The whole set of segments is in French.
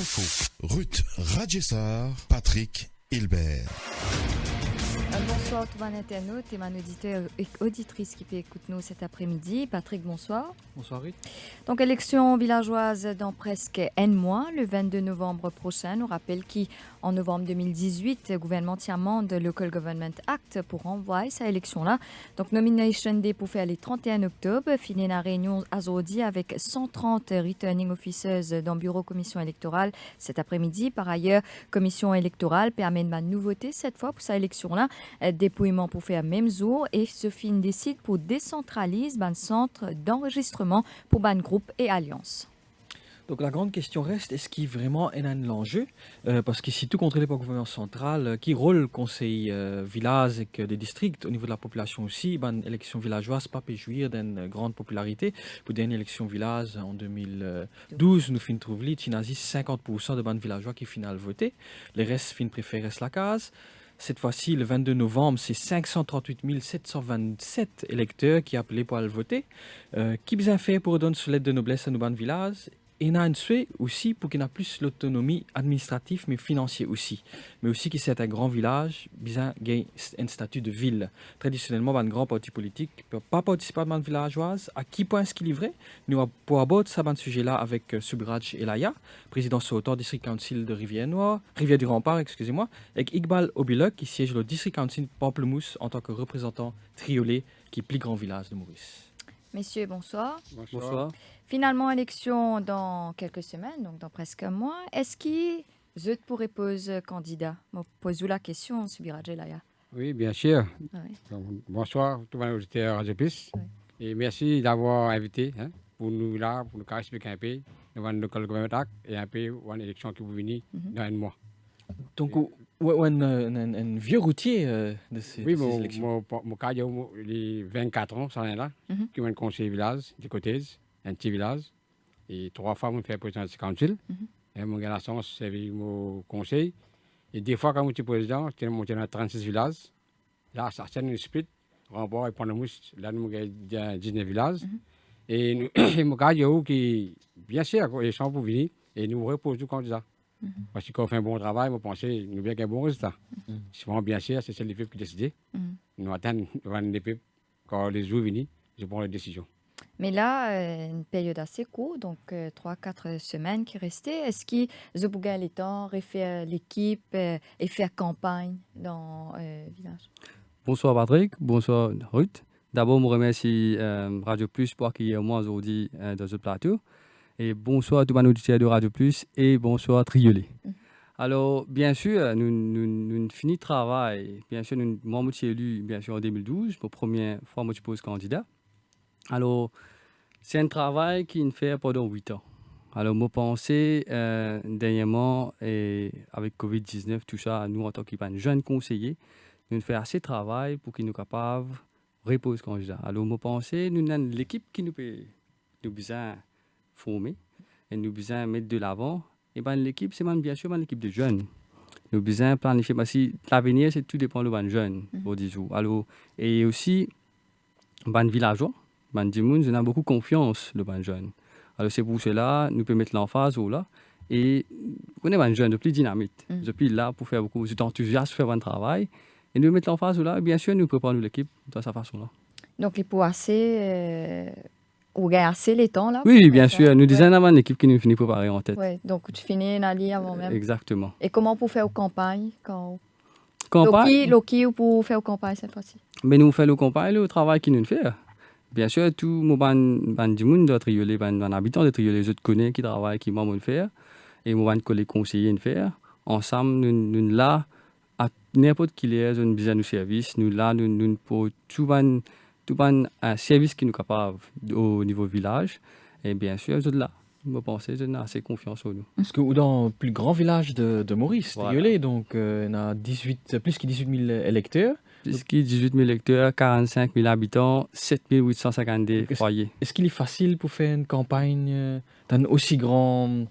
Info, Ruth Radjessar, Patrick Hilbert. Bonsoir tout le monde internaute et mon auditeur et auditrice qui peut écouter nous cet après-midi. Patrick, bonsoir. Bonsoir Ruth. Donc, élection villageoise dans presque un mois, le 22 novembre prochain. On rappelle qu'en novembre 2018, le gouvernement amende le Local Government Act pour renvoyer cette élection-là. Donc, nomination day pour faire le 31 octobre. Fini la réunion à Zodi avec 130 returning officers dans le bureau commission électorale cet après-midi. Par ailleurs, commission électorale permet de nouveauté cette fois pour cette élection-là. Dépouillement pour faire même jour et Sophie décide pour décentraliser le centre d'enregistrement pour ban groupe et alliance. Donc la grande question reste, est-ce qu'il vraiment est un enjeu parce qu'ici tout contrôlé par le gouvernement central, qui rôle conseil village et des districts au niveau de la population aussi, ben élection villageoise pas peut jouir d'une grande popularité. Pour dernière élection village en 2012, nous fin trouver il y a 50% de bandes villageois qui final voté, les restes fin préfèrent la case. Cette fois-ci, le 22 novembre, c'est 538 727 électeurs qui appelaient pour aller voter. Qui bien fait pour donner ce lettre de noblesse à nos bandes villages? Et il y a un souhait aussi pour qu'il y ait plus l'autonomie administrative mais financière aussi. Mais aussi que c'est un grand village, bien gagne un statut de ville. Traditionnellement, un grand parti politique ne peut pas participer à la bande villageoise. À qui point est-ce qu'il est vrai? Nous pour aborder ce sujet-là avec Subraj Elaya, président sauteur District Council de Rivière-du-Rempart, excusez-moi, avec Iqbal Obilok qui siège au District Council Pamplemousse en tant que représentant triolet qui est le plus grand village de Maurice. Messieurs, bonsoir. Bonsoir. Finalement, élection dans quelques semaines, donc dans presque un mois. Est-ce que vous pourrez poser candidat? Je pose la question, Subiraj Elaya. Oui, bien sûr. Oui. Donc, bonsoir, tout le monde auditeur Radio Plus. Oui. Et merci d'avoir invité pour nous là, pour nous expliquer un peu devant le Local Government Act et un peu une élection qui va venir dans un mois. Donc, un vieux routier de ces élections. Mon cas, j'ai 24 ans, ça là, qui est un conseiller village, de côté, un petit village. Et 3 fois, je fais président du council. Et mon garçon, c'est mon conseil. Et des fois, quand je suis président, je suis monté dans 36 villages. Là, ça c'est une split. Rempart et Pont-de-Mousse, là, nous avons 19 villages. Et mon cas, qui, bien sûr, les gens pour venir. Et nous reposons tout candidat. Parce que quand on fait un bon travail, on pense que nous avons un bon résultat. Souvent, bien sûr, c'est les peuples qui décident. Nous attendons les peuples. Quand les jours viennent, je prends les décisions. Mais là, une période assez courte, donc 3-4 semaines qui restaient. Est-ce que vous avez le temps de refaire l'équipe et faire campagne dans le village? Bonsoir Patrick, bonsoir Ruth. D'abord, je remercie Radio Plus pour accueillir moi aujourd'hui dans ce plateau. Et bonsoir à tous les auditeurs de Radio Plus et bonsoir Triolet. Alors, bien sûr, nous finissons le travail. Bien sûr, moi, je suis élu bien sûr, en 2012, pour la première fois, je pose candidat. Alors, c'est un travail qui nous fait pendant 8 ans. Alors, je pensais dernièrement, avec Covid-19, tout ça, nous, en tant que jeunes conseillers, nous faisons assez de travail pour qu'ils nous capables de reposer candidat. Alors, je pensais, nous avons l'équipe qui nous peut nous besoin former et nous besoin mettre de l'avant. Et ben l'équipe, c'est bien sûr l'équipe de jeunes. Nous besoin planifier parce que l'avenir, c'est tout dépend de jeunes, pour dire. Alors, et aussi, les villageois, les gens, nous avons beaucoup confiance dans les jeunes. Alors, c'est pour cela, nous pouvons mettre l'emphase là. Et on est des jeunes de plus dynamique. Depuis là, pour faire beaucoup d'enthousiasme, faire un travail. Et nous mettons l'emphase là, et bien sûr, nous préparons l'équipe de cette façon-là. Donc, il faut assez. Ou gagne assez les temps là? Oui, bien sûr. Nous disons avant l'équipe qui nous finit préparer en tête. Ouais, donc tu finis l'année avant même. Exactement. Et comment pour faire aux campagnes Campagne. Loki ou pour faire aux campagnes cette fois-ci? Mais nous faisons le campagne, le travail qu'ils nous fait. Bien sûr, tout le monde de Triolet, les habitants de Triolet, je connais qui travaillent, qui m'ont fait. Et moi, les conseillers faire. Ensemble, nous là, à n'importe qui est, nous besoin de service. Nous là, nous pour tout un service qui nous est capable au niveau village. Et bien sûr, nous là. Je pense que j'ai assez confiance en nous. Parce que dans le plus grand village de Maurice, voilà. Triolet, donc on a plus que 18 000 électeurs. Plus que 18 000 électeurs, 45 000 habitants, 7 852 foyers. Est-ce qu'il est facile pour faire une campagne dans un aussi grand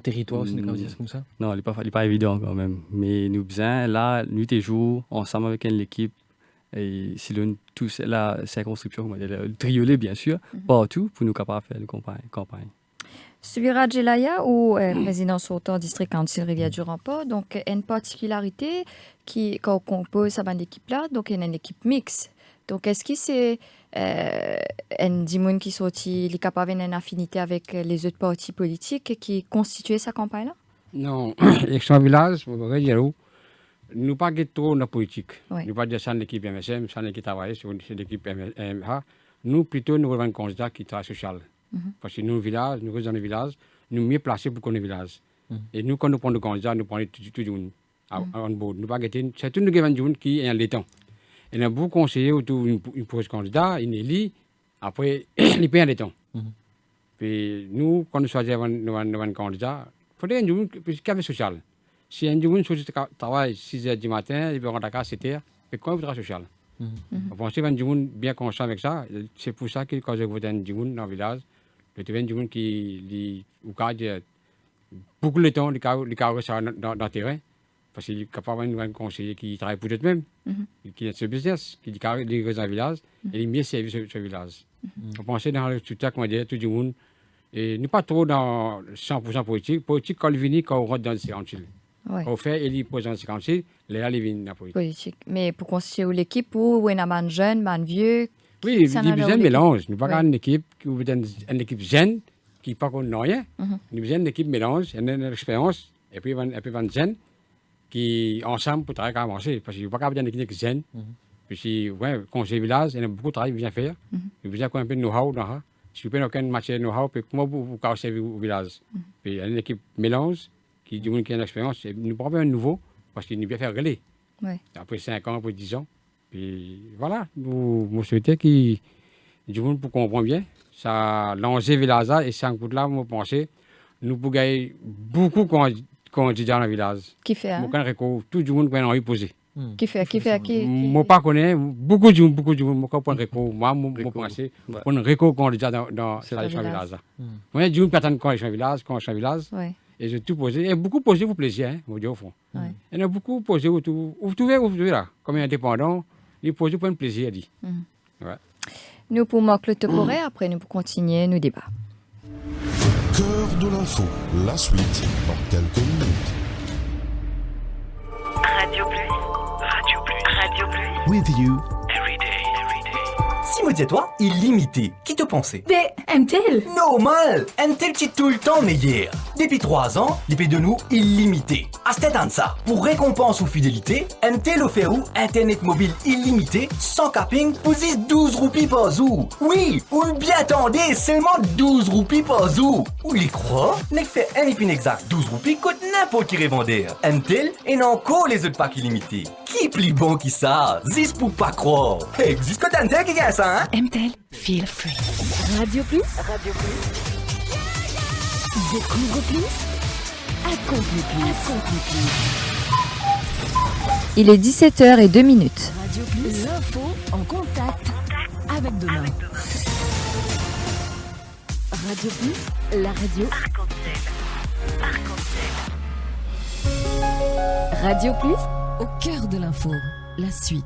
territoire, si on peut dire comme ça? Non, il n'est pas évident quand même. Mais nous besoin, là, nuit et jour, ensemble avec l'équipe, et si tous la circonscription, le Triolet bien sûr, partout, pour nous capables de faire la campagne. Subira Jelaya, ou président sortant District Council Rivière-du-Rempart, donc une particularité qu'on compose cette équipe-là, donc il y a une équipe mixte. Donc est-ce que c'est un Dimoun qui est capable d'une affinité avec les autres partis politiques qui constituent sa campagne-là? Non, élection village, vous voyez, nous pas trop dans la politique. Oui. Nous pas dire ça l'équipe MSM, ça l'équipe travail, c'est l'équipe MH. Nous plutôt nous avons un candidat qui travaille social. Parce que nous village, nous sommes dans le village, nous mieux placés pour connaître le village. Et nous quand nous prenons le candidat, nous prenons tout le monde en board. Nous pas c'est tout le monde qui est en l'étang. Il y a beaucoup de conseillers autour d'une pose candidat, il élit, après il paye en l'étang. Puis nous quand nous choisissons un candidat, il faut un jour qui est social. Si un jour qui travaille 6 h du matin, il va rentrer à 7 h, mais quand il travaille social. On pense que un jour bien conscient avec ça, c'est pour ça que quand je vote un jour dans le village, je trouve un jour qui a beaucoup de temps, il carré ça dans le terrain, parce qu'il est capable d'un conseiller qui travaille pour lui-même, qui est ce business, qui carré dans le village, et il mieux servi ce village. On pense dans le soutien, comme on dit, tout le monde, et n'est pas trop dans 100% politique. Politique, quand il vient, quand on rentre dans le council. Ouais. Au fait, il est présent dans le council, là, il vient dans la politique. Mais pour constituer l'équipe, où il y a un jeune, un vieux. Oui, il y a un mélange. Nous n'avons pas une équipe jeune qui n'est pas qu'on rien. Nous avons une équipe mélange, une expérience, et puis une jeune qui ensemble pour travailler à avancer. Parce qu'il n'y a pas une équipe jeune. Puis si, conseil village, il y a beaucoup de travail bien faire. Il y a un peu de know-how dans ça. Si vous n'avez aucune matière de know-how, puis comment vous servir au village. Puis il y a une équipe mélange qui a une expérience. Nous prenons un nouveau parce qu'il nous bien faire relais. Ouais. Après 5 ans, après 10 ans. Puis voilà, nous souhaitons qu'il pour comprendre bien. Ça lancé village et sans coup de là, moi pensais, nous pouvons gagner beaucoup de candidats dans le village. Qui fait? Tout le monde peut en poser. Qui fait? Moi, pas connais beaucoup de monde, moi, pas réco. Moi, je pensais, on réco candidat dans le village. Moi, je ne personne quand je suis un village, et j'ai tout posé. Et beaucoup posé pour plaisir, hein, vous dire au fond. Il y en a beaucoup posé autour. Vous trouvez là, comme indépendant, ils posent pour un plaisir, dit. Ouais. Nous pour Marc Le Toporé, après nous pour continuer nos débats. Cœur de l'info, la suite dans quelques minutes. Radio Plus. Radio Plus. Radio Plus. With you. Every day. Si me dis toi, illimité. Qui te pensait? Mais MTL. Normal. MTL qui est tout le temps meilleur. Depuis 3 ans, l'épée de nous illimité. À cet temps ça, pour récompense ou fidélité, MTL offert ou Internet mobile illimité, sans capping, pour 12 roupies par jour. Oui, ou bien attendez, seulement 12 roupies par jour. Ou les croit, n'est fait un épine exact 12 roupies coûte n'importe qui revendeur. MTL et encore les autres packs illimités. Qui plus bon qui ça? Zis pour pas croire. Hey, jusqu'à MTL qui gagne ça, hein? MTL, feel free. Radio Plus. Radio Plus. Découvre plus. Accomplis plus. Il est 17h02. Radio Plus. L'info en contact avec demain. Radio Plus, la radio. Radio Plus, au cœur de l'info. La suite.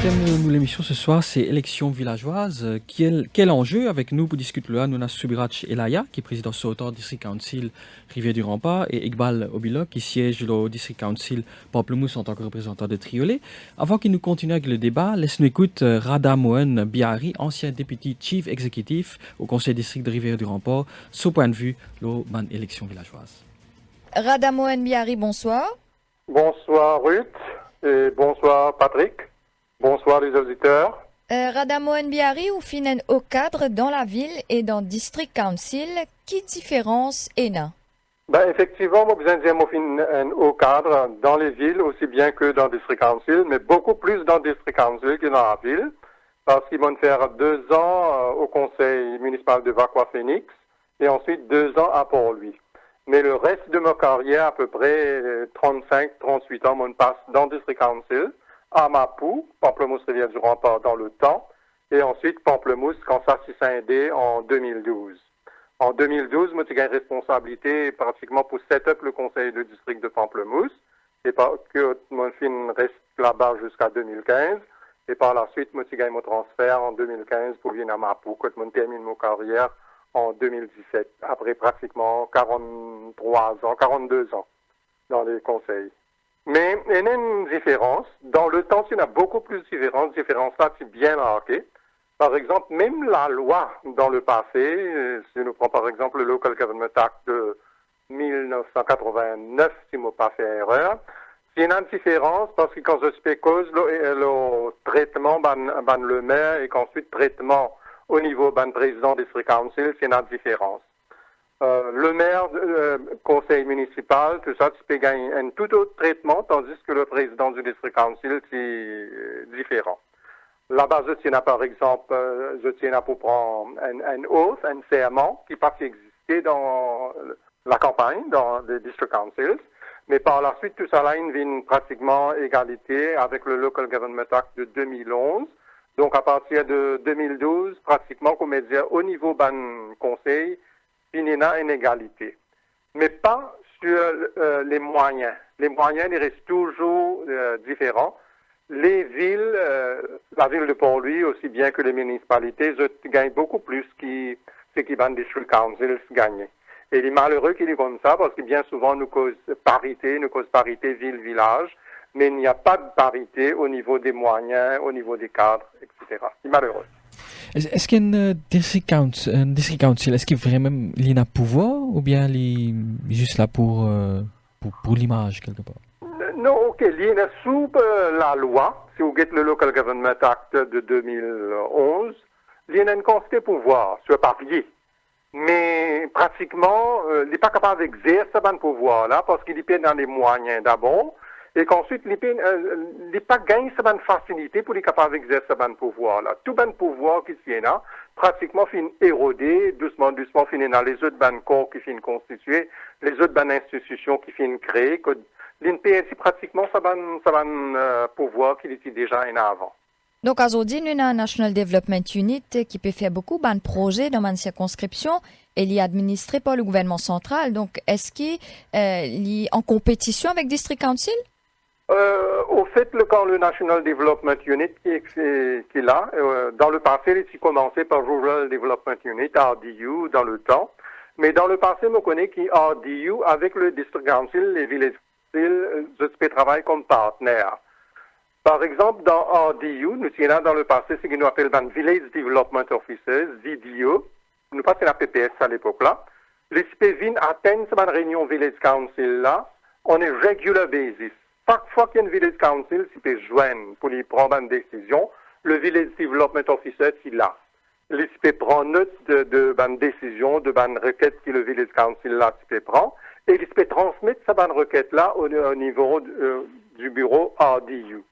Le thème de l'émission ce soir, c'est élections villageoises. Quel enjeu avec nous pour discuter là? Nous avons Subirach Elaya, qui est président sortant du District Council Rivière-du-Rempart, et Iqbal Obilok, qui siège au District Council Pamplemousse en tant que représentant de Triolet. Avant qu'il nous continue avec le débat, laisse-nous écouter Rada Mohen Biari, ancien député chief exécutif au Conseil district de Rivière-du-Rempart, son point de vue de l'élection villageoise. Rada Mohen Biari, bonsoir. Bonsoir Ruth et bonsoir Patrick. Bonsoir les auditeurs. Rada Mohen Biari, ou finit au cadre dans la ville et dans le District Council, qui différence est-ce? Effectivement, moi, besoin de dire, moi, un haut cadre dans les villes, aussi bien que dans le District Council, mais beaucoup plus dans le District Council que dans la ville, parce qu'ils vont faire 2 ans au Conseil municipal de Vaqua-Phoenix, et ensuite 2 ans à Port-Louis. Mais le reste de ma carrière, à peu près 35-38 ans, on passe dans le District Council, à Mapou, Pamplemousse-Rivière-du-Rempart dans le temps, et ensuite Pamplemousse, quand ça s'est scindé en 2012. En 2012, moi, j'ai une responsabilité pratiquement pour set-up le conseil de district de Pamplemousse, et que mon film reste là-bas jusqu'à 2015. Et par la suite, moi, j'ai gagné mon transfert en 2015 pour venir à Mapu, quand je termine ma carrière en 2017, après pratiquement 43 ans, 42 ans dans les conseils. Mais il y a une différence. Dans le temps, il y en a beaucoup plus de différences. Différence-là, c'est bien marqué. Par exemple, même la loi dans le passé, si on prend par exemple le Local Government Act de 1989, si je ne pas fait erreur, il y a une différence parce que quand je suis cause, le traitement ban le maire et qu'ensuite traitement au niveau ban président district council, c'est une différence. Le maire, conseil municipal, tout ça, tu peux gagner un tout autre traitement, tandis que le président du district council, c'est différent. Là-bas, je tiens à, par exemple, pour prendre un oath, un serment qui pas existé dans la campagne, dans les district councils. Mais par la suite, tout ça là, il vient pratiquement égalité avec le Local Government Act de 2011. Donc, à partir de 2012, pratiquement, comme dire, au niveau ban conseil, il y a une égalité. Mais pas sur les moyens. Les moyens, ils restent toujours différents. Les villes, la ville de Port-Louis, aussi bien que les municipalités, gagnent beaucoup plus que ce qui ban district councils gagnent. Et il est malheureux qu'il est comme ça, parce que bien souvent, nous cause parité ville-village, mais il n'y a pas de parité au niveau des moyens, au niveau des cadres, etc. C'est malheureux. Est-ce qu'un district council, est-ce qu'il vraiment il a un pouvoir ou bien il est juste là pour l'image quelque part? Non, ok, il est sous la loi, si vous regardez le Local Government Act de 2011, il y a une quantité de pouvoir sur papier. Mais pratiquement, il n'est pas capable d'exercer ce pouvoir-là parce qu'il dépend dans les moyens d'abord et qu'ensuite, il n'est pas gagné cette facilité pour être capable d'exercer ce pouvoir-là. Tout le pouvoir qui est là, pratiquement, finit érodé, doucement, finit dans les autres corps qui finissent constitués, les autres institutions qui finissent créées, que l'INPS, pratiquement, ça pouvoir qu'il était déjà avant. Donc, aujourd'hui, nous avons un National Development Unit qui peut faire beaucoup de projets dans ma circonscription et il est administré par le gouvernement central. Donc, est-ce qu'il est en compétition avec District Council? Au fait, quand le National Development Unit qui est là, dans le passé, il a commencé par Rural Development Unit, RDU, dans le temps. Mais dans le passé, on connaît qu'il RDU, avec le District Council, les villes je peux travailler comme partenaire. Par exemple, dans RDU, nous sommes dans le passé ce que nous appelons Village Development Officers, VDO. Nous passons la PPS à l'époque-là. Les CPVIN atteignent cette réunion Village Council-là on est regular basis. Chaque fois qu'il y a une Village Council, ils peuvent joindre pour les prendre une décision. Le Village Development Officer, c'est là. Ils peuvent prendre note de décision, de requête que le Village Council là, prend. Et ils peuvent transmettre cette requête-là au niveau du bureau RDU.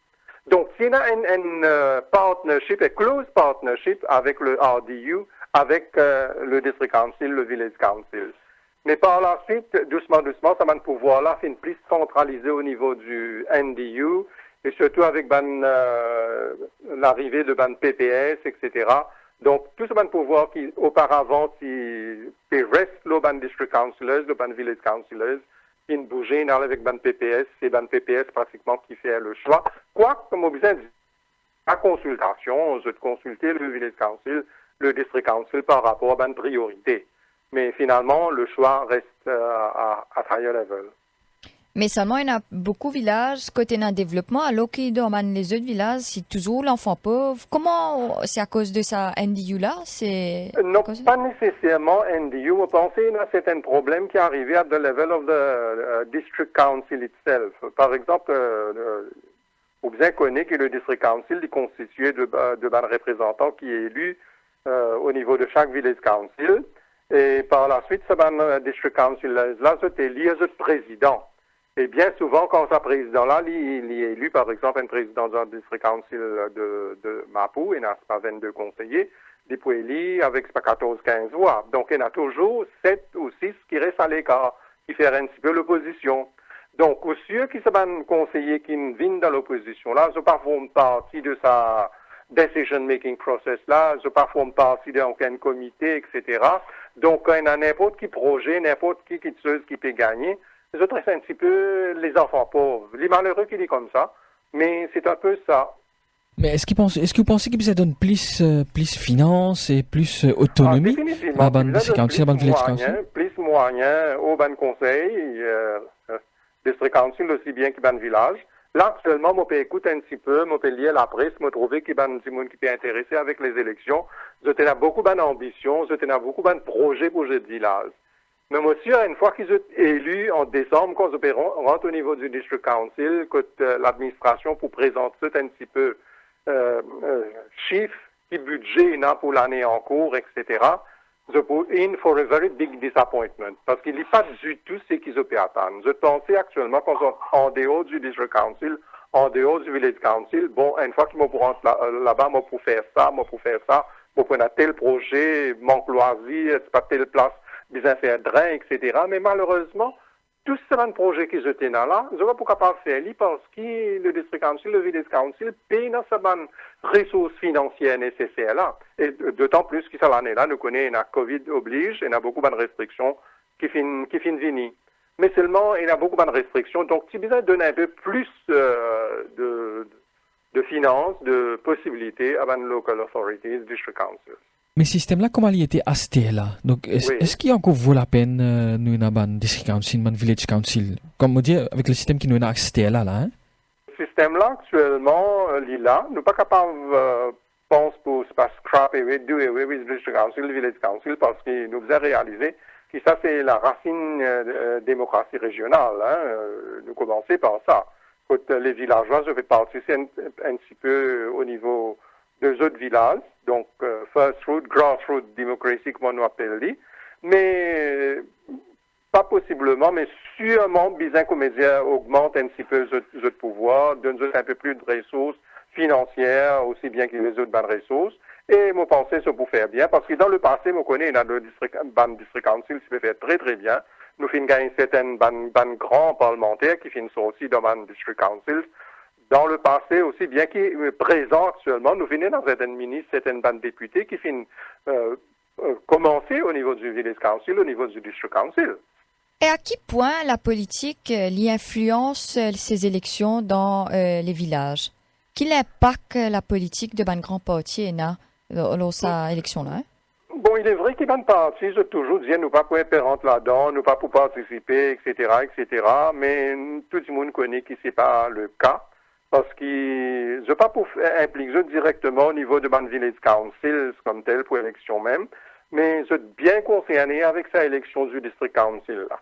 Donc, s'il y a un partnership, un close partnership avec le RDU, avec le District Council, le Village Council. Mais par la suite, doucement, ça va pouvoir-là finir plus centralisé au niveau du NDU, et surtout avec l'arrivée de PPS, etc. Donc, tout ce pouvoir qui, auparavant, qui reste le District Councilors, le Village Councilors, qui ne bougeait avec PPS, c'est PPS pratiquement qui fait le choix. Quoi, comme on disait, la consultation, je vais consulter le Village Council, le District Council par rapport à une priorité. Mais finalement, le choix reste à higher level. Mais seulement, il y a beaucoup de villages côté d'un développement, alors que dans les autres villages, c'est toujours l'enfant pauvre. Comment c'est à cause de ça NDU-là? Non, pas nécessairement NDU. On pensait qu'il y a certains problèmes qui arrivaient à the level of the District Council itself. Par exemple, vous bien connaissez que le District Council est constitué de représentants qui est élu au niveau de chaque Village Council. Et par la suite, ce District Council-là, c'était lié au président. Et bien souvent, quand ce président-là, il est élu, par exemple, un président d'un district council de Mapu, il n'a pas 22 conseillers, il est élu avec 14-15 voix. Donc, il y en a toujours 7 ou 6 qui restent à l'écart, qui font un petit peu l'opposition. Donc, aux ceux qui sont un conseiller qui viennent dans l'opposition-là, ils ne font pas partie de sa decision-making process-là, ils ne font pas partie d'aucun comité, etc. Donc, il y a n'importe qui projet, n'importe qui chose qui peut gagner. Les autres, c'est un petit peu les enfants pauvres. Les malheureux qui disent comme ça, mais c'est un peu ça. Mais est-ce que vous pensez que ça donne plus finance et plus autonomie à ban district council, à ban village council? Plus moyen au ban conseil, district council aussi bien que ban village. Là, actuellement, moi, peux écouter un petit peu, moi, peux lire la presse, moi, trouver qu'il y a des gens qui sont intéressés avec les élections. Je tenais beaucoup d'ambition, je tenais beaucoup de projets pour le village. Mais moi, sûr, une fois qu'ils sont élus en décembre, quand ils rentrent au niveau du district council, que l'administration pour présenter un petit peu chiffres, qui budget il a pour l'année en cours, etc., je put in for a very big disappointment. Parce qu'il n'est pas du tout ce qu'ils ont pu attendre. Je pensais actuellement qu'on soit en dehors du district council, en dehors du village council, bon, une fois qu'ils m'ont pour rentrer là-bas, moi pour faire ça, moi pour prendre tel projet, manque loisir, c'est pas telle place, besoin faire drain, etc. Mais malheureusement, tous ces projets qu'ils étaient là, je ne sais pas pas faire parce que le district council, le village council, paye dans ces ressources financières nécessaires là. Et d'autant plus que cette année-là, nous connaissons la Covid oblige, il y a beaucoup de restrictions qui finissent venir. Mais seulement, il y a beaucoup de restrictions. Donc, tu as besoin de donner un peu plus de finances, de possibilités à les local authorities, district councils. Mais ce système-là, comment il était à ce là? Donc, est-ce qu'il encore vaut la peine, nous, dans district council, dans village council? Comme on dit, avec le système qui nous a à ce là, hein? Ce système-là, actuellement, il est là. Nous ne sommes pas capables, pense, pour scrap et do away with district council, village council, parce que nous faisons réaliser que ça, c'est la racine démocratie régionale, hein? Nous commençons par ça. Quand les villageois, je vais participer un petit peu au niveau des autres villages, donc first root, grassroots démocratie, comme on appelle, mais pas possiblement, mais sûrement, bien que les médias augmentent un petit peu le pouvoir, donnent un peu plus de ressources financières, aussi bien que les autres bonnes ressources, et moi pensais ça pour faire bien, parce que dans le passé, moi connais, il y a le district council qui peut faire très très bien. Nous finissons gagner certains grands parlementaires qui finissent aussi dans le district council. Dans le passé aussi, bien qu'il est présent actuellement, nous venons dans certaines ministres, certaines bandes députés qui finissent commencer au niveau du village council, au niveau du district council. Et à quel point la politique y influence ces élections dans les villages? Quel impact la politique de ban grand parti a dans cette élection-là? Hein? Bon, il est vrai qu'il y a une partie, je toujours dire, nous pas pour rentrer là-dedans, nous pas pour participer, etc., etc., mais tout le monde connaît que c'est pas le cas. Parce que je ne veux pas pour impliquer directement au niveau de ban village council comme tel pour l'élection même, mais je suis bien concerné avec sa élection du district council là.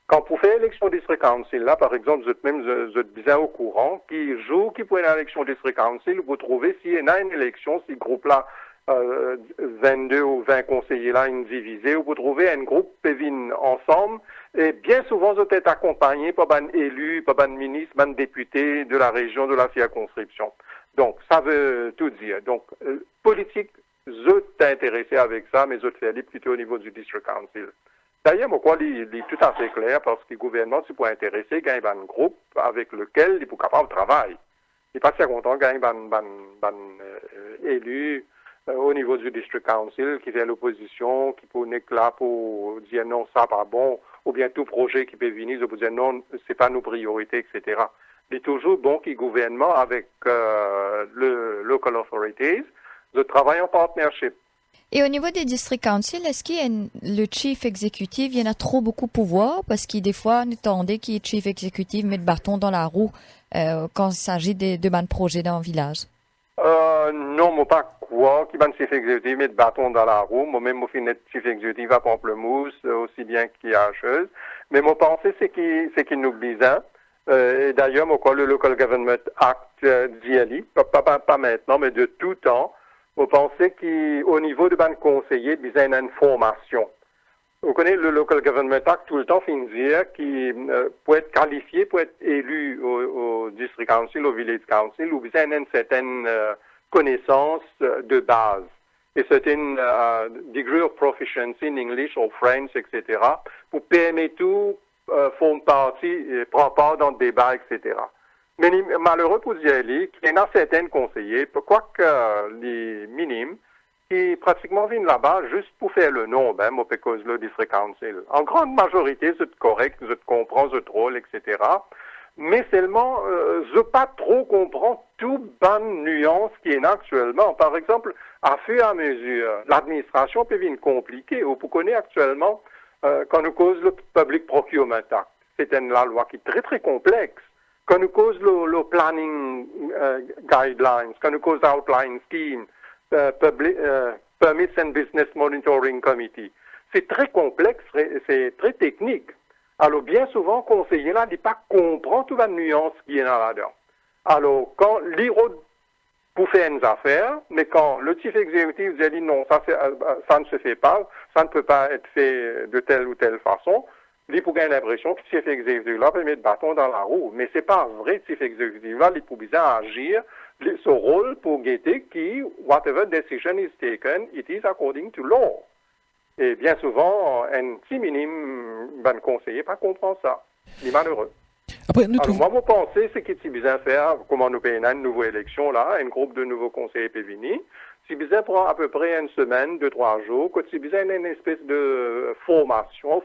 Quand pour faire l'élection district council là, par exemple, je suis bien au courant qui joue qui pour une élection district council, vous trouvez s'il y a une élection, si le groupe là 22 ou 20 conseillers là, une divisée, où vous trouvez un groupe qui vient ensemble, et bien souvent, vous êtes accompagné par un élu, par un ministre, par un député de la région, de la circonscription. Donc, ça veut tout dire. Donc, politique, je suis intéressé avec ça, mais je te fais aller plutôt au niveau du district council. D'ailleurs, moi, il est tout à fait clair, parce que le gouvernement, c'est pour intéresser, il y a un groupe avec lequel il est capable de travailler. Il n'est pas si content qu'il y ait un élu, au niveau du district council, qui fait l'opposition, qui peut être là pour dire non, ça pas bon, ou bien tout projet qui peut venir, pour dire non, c'est pas nos priorités, etc. Il est toujours bon que le gouvernement, avec le local authorities, de travailler en partnership. Et au niveau des district council, est-ce que le chief exécutif, il y en a trop beaucoup de pouvoir? Parce que des fois, on attendait que le chief exécutif mette le bâton dans la roue quand il s'agit de ban projets dans le village. Non, moi pas quoi, qui va le chef exécutif mettre bâton dans la roue. Moi-même, moi, finis chef exécutif à Pamplemousse, aussi bien qu'il y a chose. Mais mon pensée, c'est qu'il nous besoin. Et d'ailleurs, moi, quoi, le Local Government Act d'ILI, pas maintenant, mais de tout temps, moi, pensée qu'au niveau de ban conseiller, il y a une formation. Vous connaissez le Local Government Act tout le temps, fin dire, qui peut être qualifié, peut être élu au District Council, au Village Council, ou bien une certaine connaissance de base. Et certaine degree of proficiency in English or French, etc., pour permettre tout, font partie, prend part dans le débat, etc. Mais malheureux pour dire qu'il y en a certains conseillers, quoique les minimes, qui pratiquement viennent là-bas juste pour faire le nom, même, parce que le district council. En grande majorité, c'est correct, je comprends, je drôle, etc. mais seulement je pas trop comprends tout bonne nuance qui est là actuellement. Par exemple, à fur et à mesure, l'administration peut venir compliquée. Vous connaissez actuellement, quand nous cause le Public Procurement Act, c'est la loi qui est très très complexe. Quand nous cause le Planning Guidelines, quand nous cause Outline Scheme, Permits and Business Monitoring Committee, c'est très complexe, c'est très technique. Alors, bien souvent, conseiller là, il pas comprend toute la nuance qui est là-dedans. Alors, quand l'IRO pour faire une affaire, mais quand le chief exécutif dit non, ça ne se fait pas, ça ne peut pas être fait de telle ou telle façon, il peut gagner l'impression que le chief exécutif là peut mettre bâton dans la roue. Mais c'est pas vrai, le chief exécutif là, il peut bien agir son rôle pour guetter qui, whatever decision is taken, it is according to law. Et bien souvent, un petit minime conseiller pas comprend ça. Il est malheureux. Après, Alors, moi, mon pensée, c'est qu'il est besoin de faire, comment nous payons une nouvelle élection, là, un groupe de nouveaux conseillers peut venir. C'est besoin de prendre à peu près une semaine, 2-3 jours, que c'est besoin d'une espèce de formation,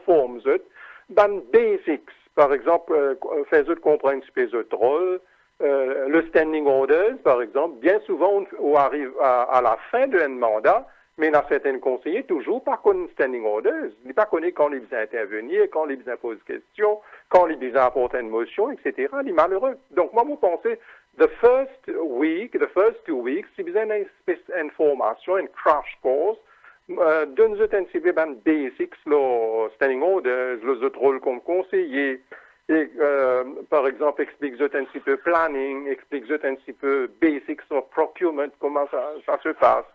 basics. Par exemple, faire comprendre une espèce de rôle, le standing orders, par exemple. Bien souvent, on arrive à la fin d'un mandat, mais dans certains conseillers, toujours pas connaître standing orders. Ils ne pas connaître quand ils besoin intervenir, quand ils besoin poser questions, quand ils besoin apporter une motion, etc. Ils sont malheureux. Donc, moi, mon pensée, the first 2 weeks, c'est besoin d'une espèce d'information, une crash course, donne-nous un petit peu de basics, le standing orders, les autres rôles comme conseiller, et, par exemple, explique-nous un petit peu planning, explique-nous un petit peu basics of procurement, comment ça se passe,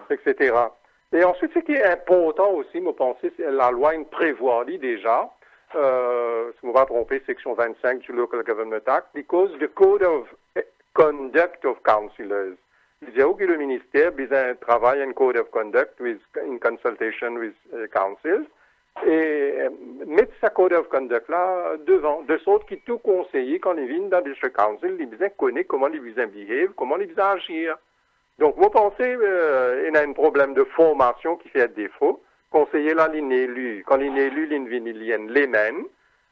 etc. Et ensuite, ce qui est important aussi, me penser, c'est la loi prévoit déjà, si je ne me tromper, section 25 du Local Government Act, because the code of conduct of councillors. Il y a que le ministère travaille un code of conduct in consultation with councils et mettre sa code of conduct là devant, de sorte que tout conseiller, quand il vient dans le district council, il connaît comment il behave, comment il agir. Donc, vous pensez, il y a un problème de formation qui fait défaut. Conseiller là, il est élu. Quand il est élu, il vient les mêmes.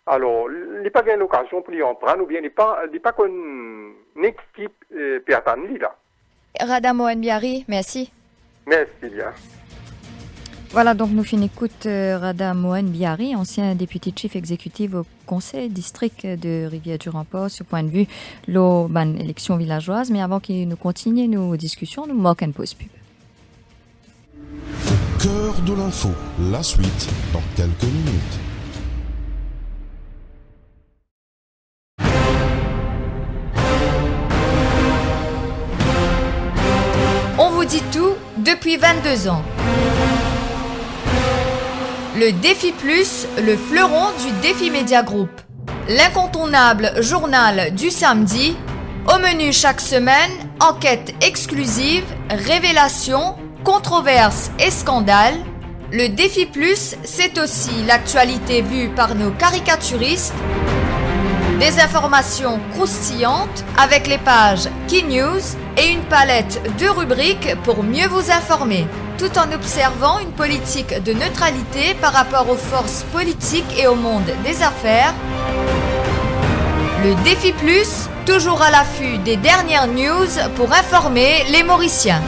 Alors, il n'a pas gagné l'occasion pour lui en prendre, ou bien il n'est pas qu'une équipe pertannie là. Rada Mohen Biari, merci. Merci bien. Voilà, donc nous finissons écoute Rada Mohen Biari, ancien député chief exécutif au conseil district de Rivière-du-Remport, ce point de vue, l'élection villageoise. Mais avant que nous continuions nos discussions, nous manquons une pause pub. Cœur de l'info, la suite dans quelques minutes. On vous dit tout depuis 22 ans. Le Défi Plus, le fleuron du Défi Média Group. L'incontournable journal du samedi. Au menu chaque semaine, enquêtes exclusives, révélations, controverses et scandales. Le Défi Plus, c'est aussi l'actualité vue par nos caricaturistes. Des informations croustillantes avec les pages Key News et une palette de rubriques pour mieux vous informer, tout en observant une politique de neutralité par rapport aux forces politiques et au monde des affaires. Le Défi Plus, toujours à l'affût des dernières news pour informer les Mauriciens.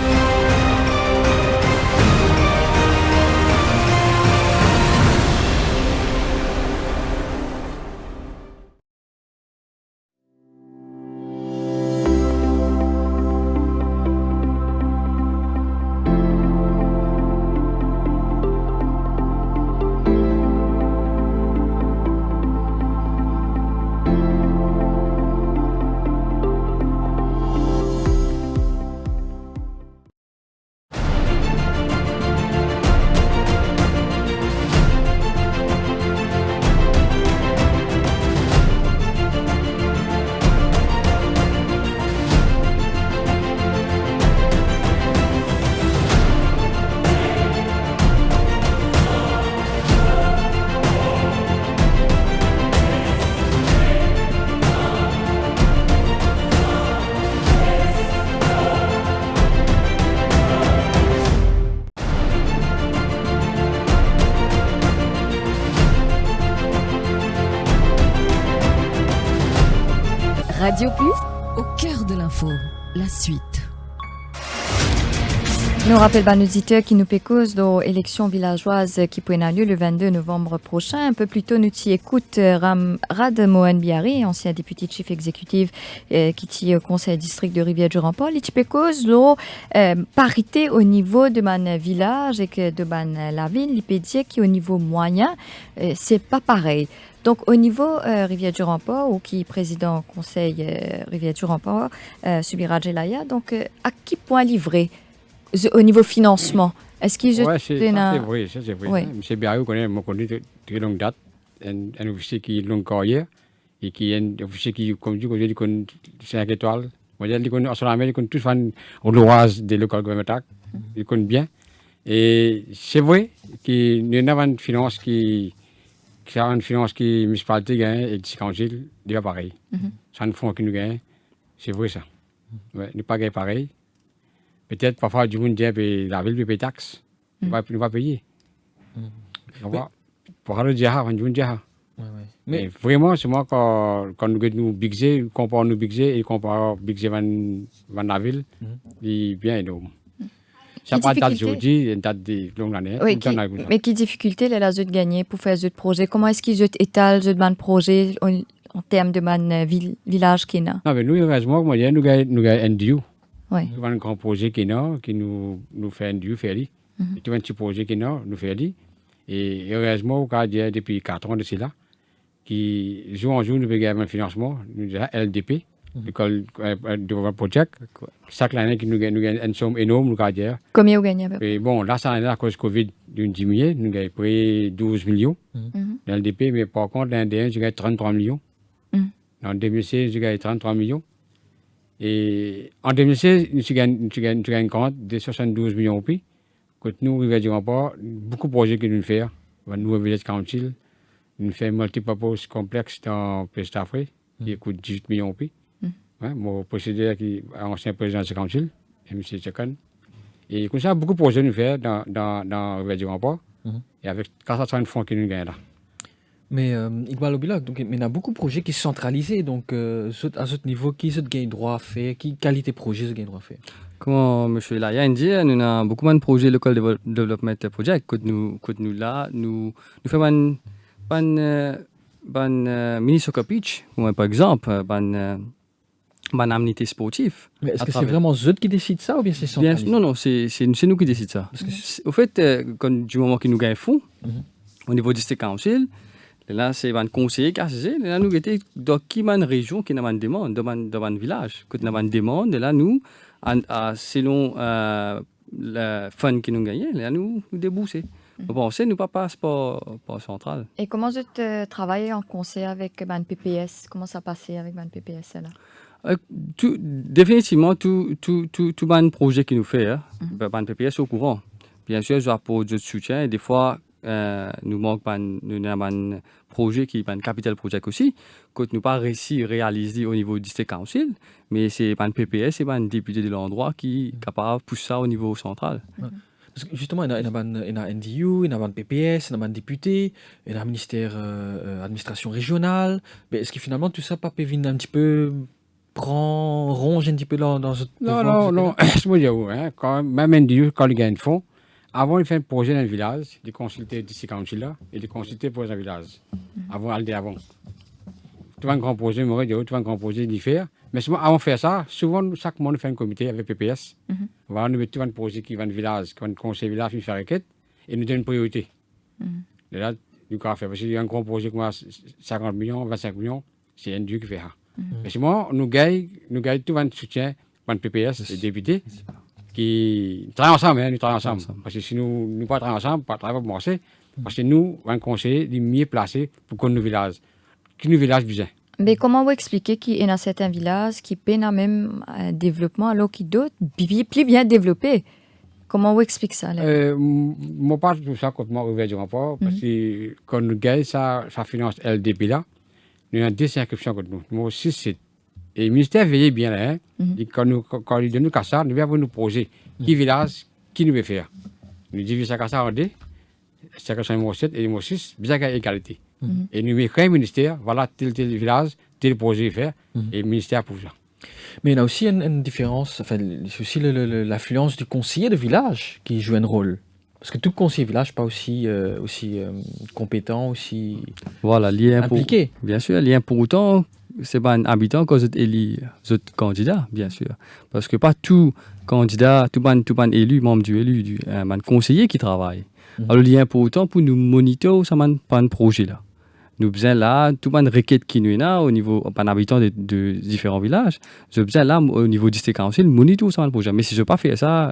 Radio Plus, au cœur de l'info, la suite. Nous rappelons à nos auditeurs qui nous pécosent dans l'élection villageoise qui pourrait avoir lieu le 22 novembre prochain. Un peu plus tôt, nous y écoute Rad Mohan Biari, ancien député chef exécutif qui est au conseil district de Rivière-du-Rempart. Il pécose la parité au niveau de mon village et que de la ville. Il peut dire qu'au niveau moyen, c'est pas pareil. Donc, au niveau Rivière-du-Rempart, ou qui est président conseil Rivière-du-Rempart, Subira Jelaya, donc à qui point livrer au niveau financement? Est-ce qu'il c'est vrai, ça c'est vrai. Oui. M. Biarri connaît de très longue date, un officier qui est longue carrière, et qui est un officier qui, comme tu dis, connaît 5 étoiles. Moi, il connaît en Solamé, il connaît tous les rouloises des local government act, il connaît bien. Et c'est vrai qu'il y a une finance qui municipalité gagne et qui council, déjà pareil. C'est un fonds qui nous gagne, c'est vrai ça. Ouais, nous pas gagner pareil. Peut-être parfois du monde dit que la ville paye taxe, nous va payer. On va pour aller dire ça, du monde dire ça. Mais vraiment, c'est moi quand nous budget, compare nos budgets et compare budget van la ville, il est bien énorme. Ça pas date aujourd'hui, une date de longue année. Oui, mais quelle difficulté les la de gagner pour faire ce projet? Comment est-ce qu'ils étalent ce projet en termes de man village qui est là? Non, mais nous, heureusement, nous avons un NDU. Oui. Nous avons un grand projet qui est là, qui nous fait un NDU faire. Nous avons un petit projet qui est là, nous fait. Et heureusement, depuis 4 ans de cela, qui jour en jour, nous avons un financement, nous avons LDP, l'école de project. Chaque année, nous avons une somme énorme, nous avons. Combien vous gagnez à peu près? Et bon, là, cette année, à cause du Covid, nous avons diminué, nous avons pris 12 millions dans LDP, mais par contre, l'année dernière, nous avons 33 millions. En 2016, nous avons 33 millions. Et en 2016, nous avons un compte de 72 millions au pays. Quand nous, Rivière-du-Rempart, beaucoup de projets que nous faisons. Nous, Village Council, nous faisons un multipurpose complexe dans Pestafré, qui coûte 18 millions au pays. Mon précédent, qui est ancien président du Council, M. Tchakan. Et comme ça, beaucoup de projets nous faisons dans Rivière-du-Rempart. Et avec 430 fonds que nous gagnons là. Mais Iqbal Obilak, donc il y a beaucoup de projets qui sont centralisés, donc à ce niveau, qui se gagne droit à faire, qui qualité projet se gagne droit à faire? Comme M. Laya dit, nous avons beaucoup de projets local development project que nous là, nous faisons un mini soccer pitch, par exemple, une amenité sportive. Mais est-ce que c'est vraiment eux qui décident ça ou bien c'est centralisé? Non, c'est nous qui décidons ça. Au fait, du moment que nous gagnons fonds, au niveau du district council, là, c'est un conseiller qui a dit, là, nous étions dans quelle région qui a une demande, dans un village. Quand nous avons une demande, là, nous, selon le fund que nous gagnons, là, nous déboursons. Bon, c'est nous pas passeport central. Et comment vous travaillez en conseil avec le PPS? Comment ça passait avec le PPS là? Définitivement, tout projet qui nous fait, le PPS est au courant. Bien sûr, je apporte du soutien et des fois, nous avons un projet qui est un capital project aussi, que nous pas réussi à réaliser au niveau du district council, mais c'est un PPS, c'est un député de l'endroit qui est capable de pousser ça au niveau central. Parce que justement, il y a un NDU, il y a un PPS, il y a un député, il y a un ministère administration régionale. Mais est-ce que finalement tout ça pas peut venir un petit peu ronge un petit peu dans ce... Non, c'est moi dire, quand même NDU, quand il gagne fonds, avant il fait un projet dans le village, il consultait le district council là, et il consultait pour un village. Avant. Tu vois un grand projet, tu vois un grand projet d'y faire. Mais souvent, avant de faire ça, souvent, chaque monde fait un comité avec PPS. Voilà, nous mettons un projet qui va dans le village, qui va dans le conseil village, qui fait requête, et nous donne une priorité. Et là, nous avons fait. Parce qu'il y a un grand projet qui a 50 millions, 25 millions, c'est un Dieu qui fait ça. Mais souvent, nous gagnons tout un soutien par le PPS, les députés, qui travaillent ensemble. Nous travaillons ensemble. Parce que si nous ne travaillons pas ensemble, pas travailler pour marcher. Parce que nous, un conseiller, est mieux placé pour qu'on nous village. Qui nous village besoin. Mais comment vous expliquez qu'il y a certains villages qui peinent à même développement alors que d'autres plus bien développés? Comment vous expliquez ça? Moi, pas tout ça quand moi ouvert du rapport, parce que quand nous gagnons ça finance LDP là, nous avons 2 inscriptions contre nous. Nous avons 6 sites. Et le ministère veille bien là, et quand il donne nous ça, nous avons nos projets. Qui village, qui nous veut faire? Nous divisons ça en 2, chacun son numéro 7 et numéro 6, bien qu'à égalité. Et nous mettons un ministère, voilà tel village, tel projet est fait, et le ministère pour ça. Mais il y a aussi une différence, enfin, c'est aussi l'affluence du conseiller de village qui joue un rôle. Parce que tout conseiller de village n'est pas aussi compétent, aussi Voilà, impliqué. Bien sûr, lien pour autant, c'est pas un habitant quand vous êtes élu, vous êtes candidat, bien sûr. Parce que pas tout candidat, tout ban élu, membre du élu, un conseiller qui travaille. Alors, le lien pour autant, pour nous monitorer, ça m'a pas un projet là. Nous besoin là, tout le requête qui nous a au niveau d'un habitant de différents villages. Je besoin là, au niveau du district council, monitor ça le projet. Mais si je n'ai pas fait ça,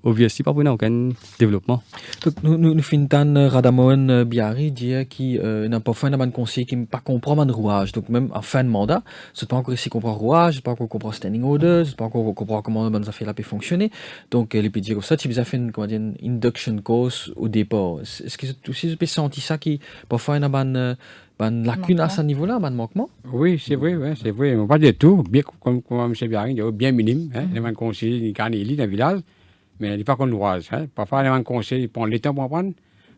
obviously, pas pour aucun développement. Donc, nous finissons Radamoen Biari dire qui n'a pas fait un conseiller qui ne pas comprend le rouage. Donc, même en fin de mandat, je ne sais pas encore si comprend rouage, je ne sais pas encore comprend standing orders, je ne sais pas encore comprend comment ça fait la paix fonctionner. Donc, les peut dire ça, tu as fait une induction course au départ. Est-ce que aussi vous avez senti ça qui parfois il y a une lacune à ce niveau-là, un manquement? Oui, c'est vrai, c'est vrai. Mais pas du tout. Bien, comme M. Biari dit, bien minime. Il y a un conseiller qui est élu dans le village. Mais il n'est pas qu'on nous rase. Parfois, il y a un conseil, il prend le temps pour apprendre,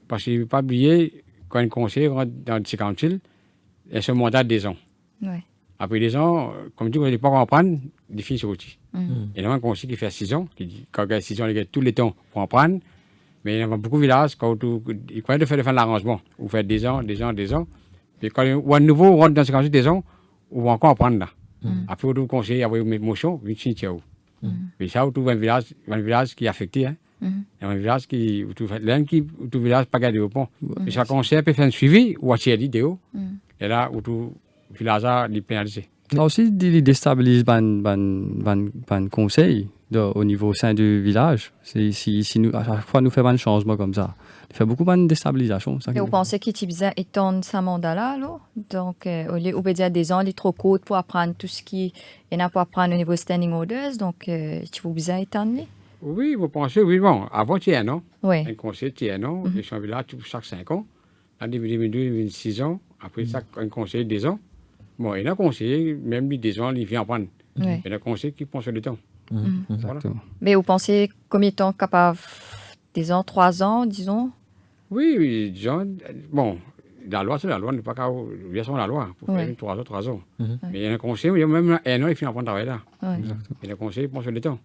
parce qu'il ne faut pas oublier quand un conseiller rentre dans le district council, il y a ce mandat de 2 ans. Ouais. Après 2 ans, comme tu dis, il n'est pas qu'on apprendre, il finit sur outil. Il y a un conseiller qui fait 6 ans, qui dit quand il a 6 ans, il a tout le temps pour apprendre. Mais il y a beaucoup de villages, quand il croit de faire l'arrangement. Vous faites 2 ans. Puis quand il y a un nouveau rentre dans le district council 2 ans, vous va encore apprendre là. Après, vous conseiller, après, vous mettez motion, vous finissez où. Mais ça, vous trouvez un village qui est affecté. Il y a un village qui tout village pas gardé au pont. Et chaque conseil peut faire un suivi ou attirer l'idéo. Et là, où tout village a les pénalisé. Là aussi, il déstabilise le conseil au niveau sein du village. Si nous, à chaque fois, nous faisons un changement comme ça, il fait beaucoup de déstabilisation. Et vous pensez qu'il besoin étendre ce mandat-là, alors? Donc, au lieu de 2 ans, il est trop court pour apprendre tout ce qui est n'a pas apprendre au niveau standing orders. Donc, tu vous besoin étendre? Oui, vous pensez, oui, bon. Avant, tu es un an. Oui. Un conseil, tu es un an. Les champs village, chaque 5 ans. En 2022, il y a 6 ans. Après, un conseil, 2 ans. Bon, il y a un conseiller, même lui, 2 ans, il vient apprendre. Il y a un conseiller qui prend sur le temps. Exactement. Mais vous pensez combien de temps capable? 2 ans, 3 ans, disons? Oui, disons, bon, la loi, c'est la loi, n'est pas qu'à obliger la loi pour faire 3 ans. Mais il y a un conseil, même 1 an, il finit à prendre travail là. Il y a un conseil, il prend sur le temps.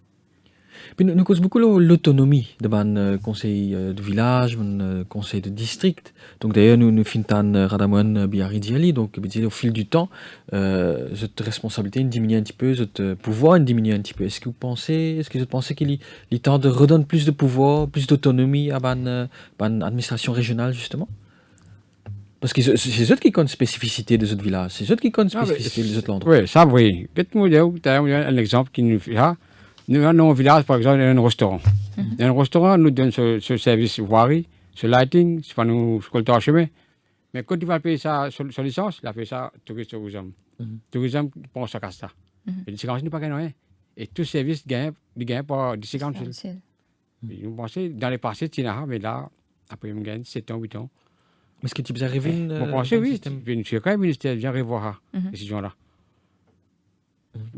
Puis nous cause beaucoup l'autonomie de mon conseil de village, mon conseil de district. Donc d'ailleurs, nous finissons Radamoen Biari Diali. Donc au fil du temps, cette responsabilité diminue un petit peu, ce pouvoir diminue un petit peu. Est-ce que vous pensez qu'il est temps de redonner plus de pouvoir, plus d'autonomie à l'administration régionale, justement? Parce que c'est eux qui connaissent la spécificité de ce village, c'est eux qui connaissent la spécificité de ce endroit. Oui, ça, oui. Peut-être un exemple qui nous fait ça. Nous, dans le village, par exemple, il y a un restaurant. Dans un restaurant, nous donne ce service voirie, ce lighting, c'est pas nous scolter en chemin. Mais quand il va payer ça sur licence, il a payé ça tourisme. Tourisme, pense ça casse ça. Et le district council n'est pas gagné rien. Et tout service gagne par le district council. Nous pensons, dans les passés, tu n'as mais là, après, on gagne 7 ans, 8 ans. Est-ce que tu peux arriver Vous pensez, oui. Je quand même, le ministère vient revoir ces gens-là.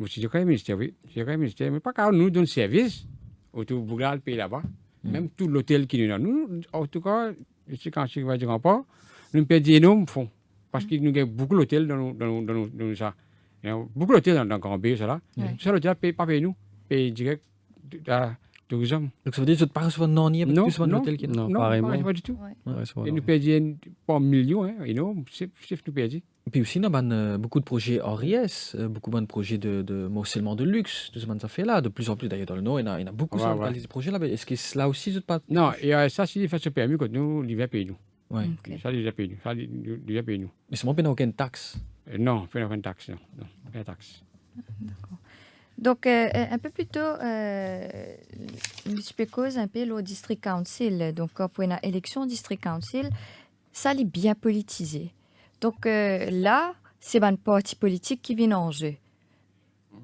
Je suis quand même ministère, oui. Je suis quand même ministère, mais pas quand nous donne service, autour de Bougal, le pays là-bas. Même tout l'hôtel qui nous donne. Nous, en tout cas, je sais quand je vais dire pas, nous perdons énorme fonds. Parce qu'il nous y a beaucoup d'hôtels dans ça. Il y a beaucoup d'hôtels dans le Grand B, ça là. Ça, l'hôtel ne paye pas payer nous. Paye direct à tourisme. Donc ça veut dire que tu ne pas recevoir non, il y a non, plus de l'hôtel qui est non, pas du tout. Et nous perdons pas millions, énorme. C'est nous perdons. Et puis aussi, on a beaucoup de projets hors IS, beaucoup de projets de morcellement de luxe, tout ce que ça fait là, de plus en plus d'ailleurs dans le Nord, il y en a beaucoup de projets là. Est-ce que là aussi, je ne pas... Non, et ça, si il fait ce permis, quand nous, il va payer nous. Oui. Ça, il va payer nous. Ça, il va payer nous. Mais c'est moi, il n'y a aucune taxe. Non, il n'y a aucune taxe. Non, aucune taxe. D'accord. Donc, un peu plus tôt, je peux causer un peu le district council. Donc, pour une élection district council, ça est bien politisé. Donc là, c'est un parti politique qui vient en jeu.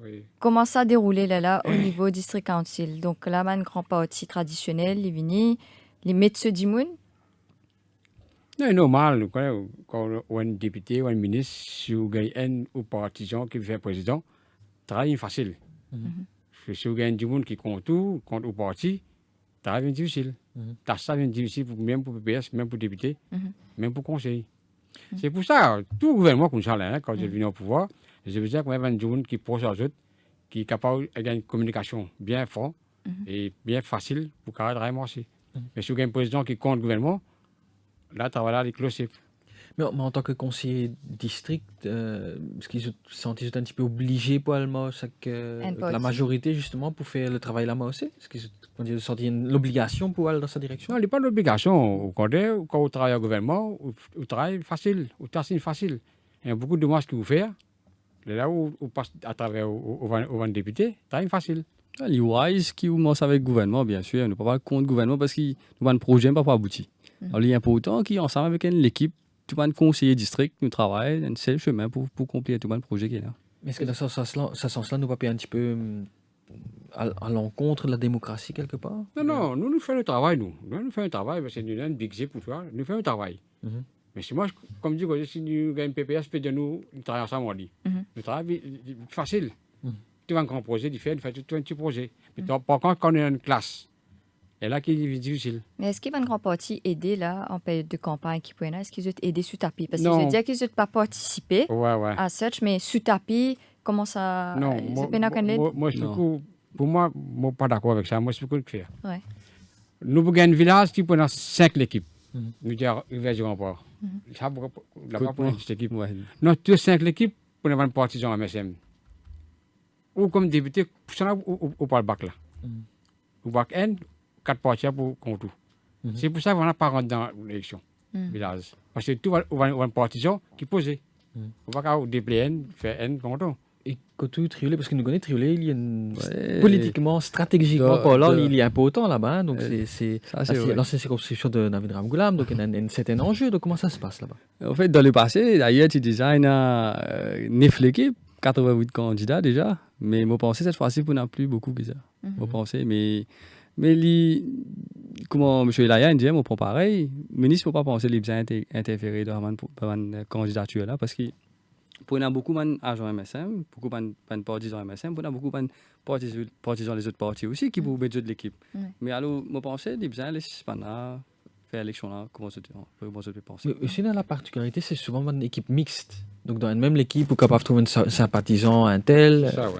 Oui. Comment ça déroulé là au niveau district council? Donc là, un grand parti traditionnel, il vient, les médecins du monde. C'est normal, quand un député ou un ministre, si vous gagnez un ou partisan qui veut faire président, travail facile. Parce que si vous gagnez du monde qui compte tout, compte au parti, travail difficile. Ça vient difficile même pour PPS, même pour député, même pour conseil. C'est pour ça, tout gouvernement comme ça, là, quand je venu au pouvoir, je veux dire qu'on a un jeune qui proche aux autres, qui est capable d'avoir une communication bien forte et bien facile pour travailler aussi. Mais si vous avez un président qui compte le gouvernement, là, travail là, il est closé. Mais en tant que conseiller district, est-ce qu'ils se sentent un petit peu obligés pour la majorité justement pour faire le travail là-bas aussi? Est-ce qu'ils se sentent l'obligation pour aller dans sa direction? Non, il n'y a pas d'obligation. Quand vous travaillez au gouvernement, vous travaillez facile, vous travaillez facile. Il y a beaucoup de démarches que vous faites. Là où vous passez à travers au député, travaillez facile. Les wise qui commencent avec le gouvernement, bien sûr, ne pas pas contre le gouvernement parce que le projet n'est pas abouti. Alors, il est important qu'ensemble avec l'équipe, tout le conseiller district, nous travaillons un seul chemin pour compléter tout le projet qui est là. Mais est-ce que dans ce sens-là, nous ne pas un petit peu à l'encontre de la démocratie quelque part? Non, nous faisons le travail, nous. Nous faisons le travail, parce que nous avons un budget pour toi. Nous faisons le travail. Mais si moi, comme je dis, si nous avons un PPS, nous travaillons ensemble, on dit. Le travail est facile. Tu as un grand projet, tu fais un petit projet. Mais par contre, quand on est dans une classe, et là, qui est difficile. Mais est-ce qu'il y a une grande partie aider là, en période de campagne qui peut est-ce qu'ils ont aidé sous tapis? Parce qu'ils ont dit qu'ils n'ont pas participé à such, mais sous tapis, comment ça... Non, moi, pour moi, je ne suis pas d'accord avec ça. Moi, je suis pas faire. Nous avons un village qui prend 5 équipes. Nous disons, il va jouer encore. Ça, là-bas, pour une équipe. Non, tous 5 équipes pour avoir une partisan à MSM. Ou comme député, ou pas le bac là. Ou bac N, 4 partis pour contre. C'est pour ça qu'on n'a pas rentré dans l'élection village. Parce que tout va un partisan qui posait. On va pas déplacer N, faire N contre. Et quand tu Triolet, parce que nous connaissons Triolet, il y a politiquement, stratégiquement, il y a un peu autant là-bas. Donc c'est l'ancienne circonscription de Navid Ramgoulam, donc il y a un certain enjeu. Donc comment ça se passe là-bas? En fait, dans le passé, d'ailleurs, tu disais, il y a 9 équipes, 88 candidats déjà. Mais moi, je pense cette fois-ci, on n'a plus beaucoup que ça. Moi, pensais, mais comment M. Elaya dit, moi, prend pareil. Le ministre ne peut pas penser qu'il a interféré dans la candidature là, parce que pour nous, beaucoup d'agents MSM, beaucoup de partisans MSM, pour nous, beaucoup de partisans des autres partis aussi qui peuvent mettre de l'équipe. Mais alors, moi, je pensais qu'il a faire l'élection là, comment je peux penser. Mais aussi, dans la particularité, c'est souvent une équipe mixte. Donc, dans une même équipe, vous êtes capable de trouver un sympathisant, un tel. Ça,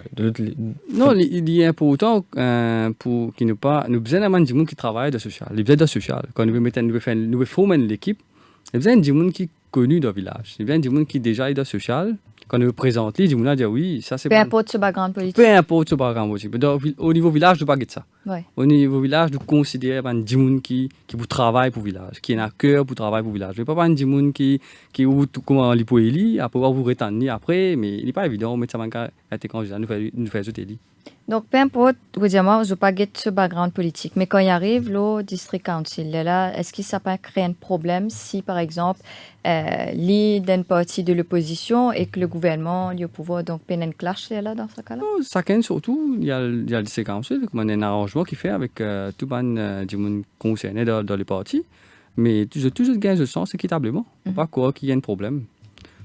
non, il est important pour qu'il nous pas. Nous besoin d'un monde qui travaille dans le social. Il besoin de social. Quand nous formons l'équipe, il besoin d'un monde qui est connu dans le village. Il besoin d'un monde qui déjà est dans le social. Quand nous présente, il dit oui, ça c'est peu importe ce background politique. Peu importe ce background politique. Au niveau village, nous ne pas ça. Au niveau village, nous considérons un monde qui travaille pour le village, qui a un cœur pour travailler pour le village. Pas un monde qui comment il peut élire, après vous retenir après, mais il n'est pas évident, mais ça va être candidat, nous faisons tout élire. Donc, peu importe, vous dites, moi, je ne pas ce background politique. Mais quand il arrive, le district council, là, est-ce que ça peut créer un problème si, par exemple, l'île d'une partie de l'opposition et que le gouvernement a le pouvoir, donc, peine un clash là, dans ce cas-là? Ça craint surtout, il y a le district council, comme un arrangement qu'il fait avec tout le monde concerné dans les partis. Mais toujours gagner le sens équitablement. Pas quoi qu'il y ait un problème.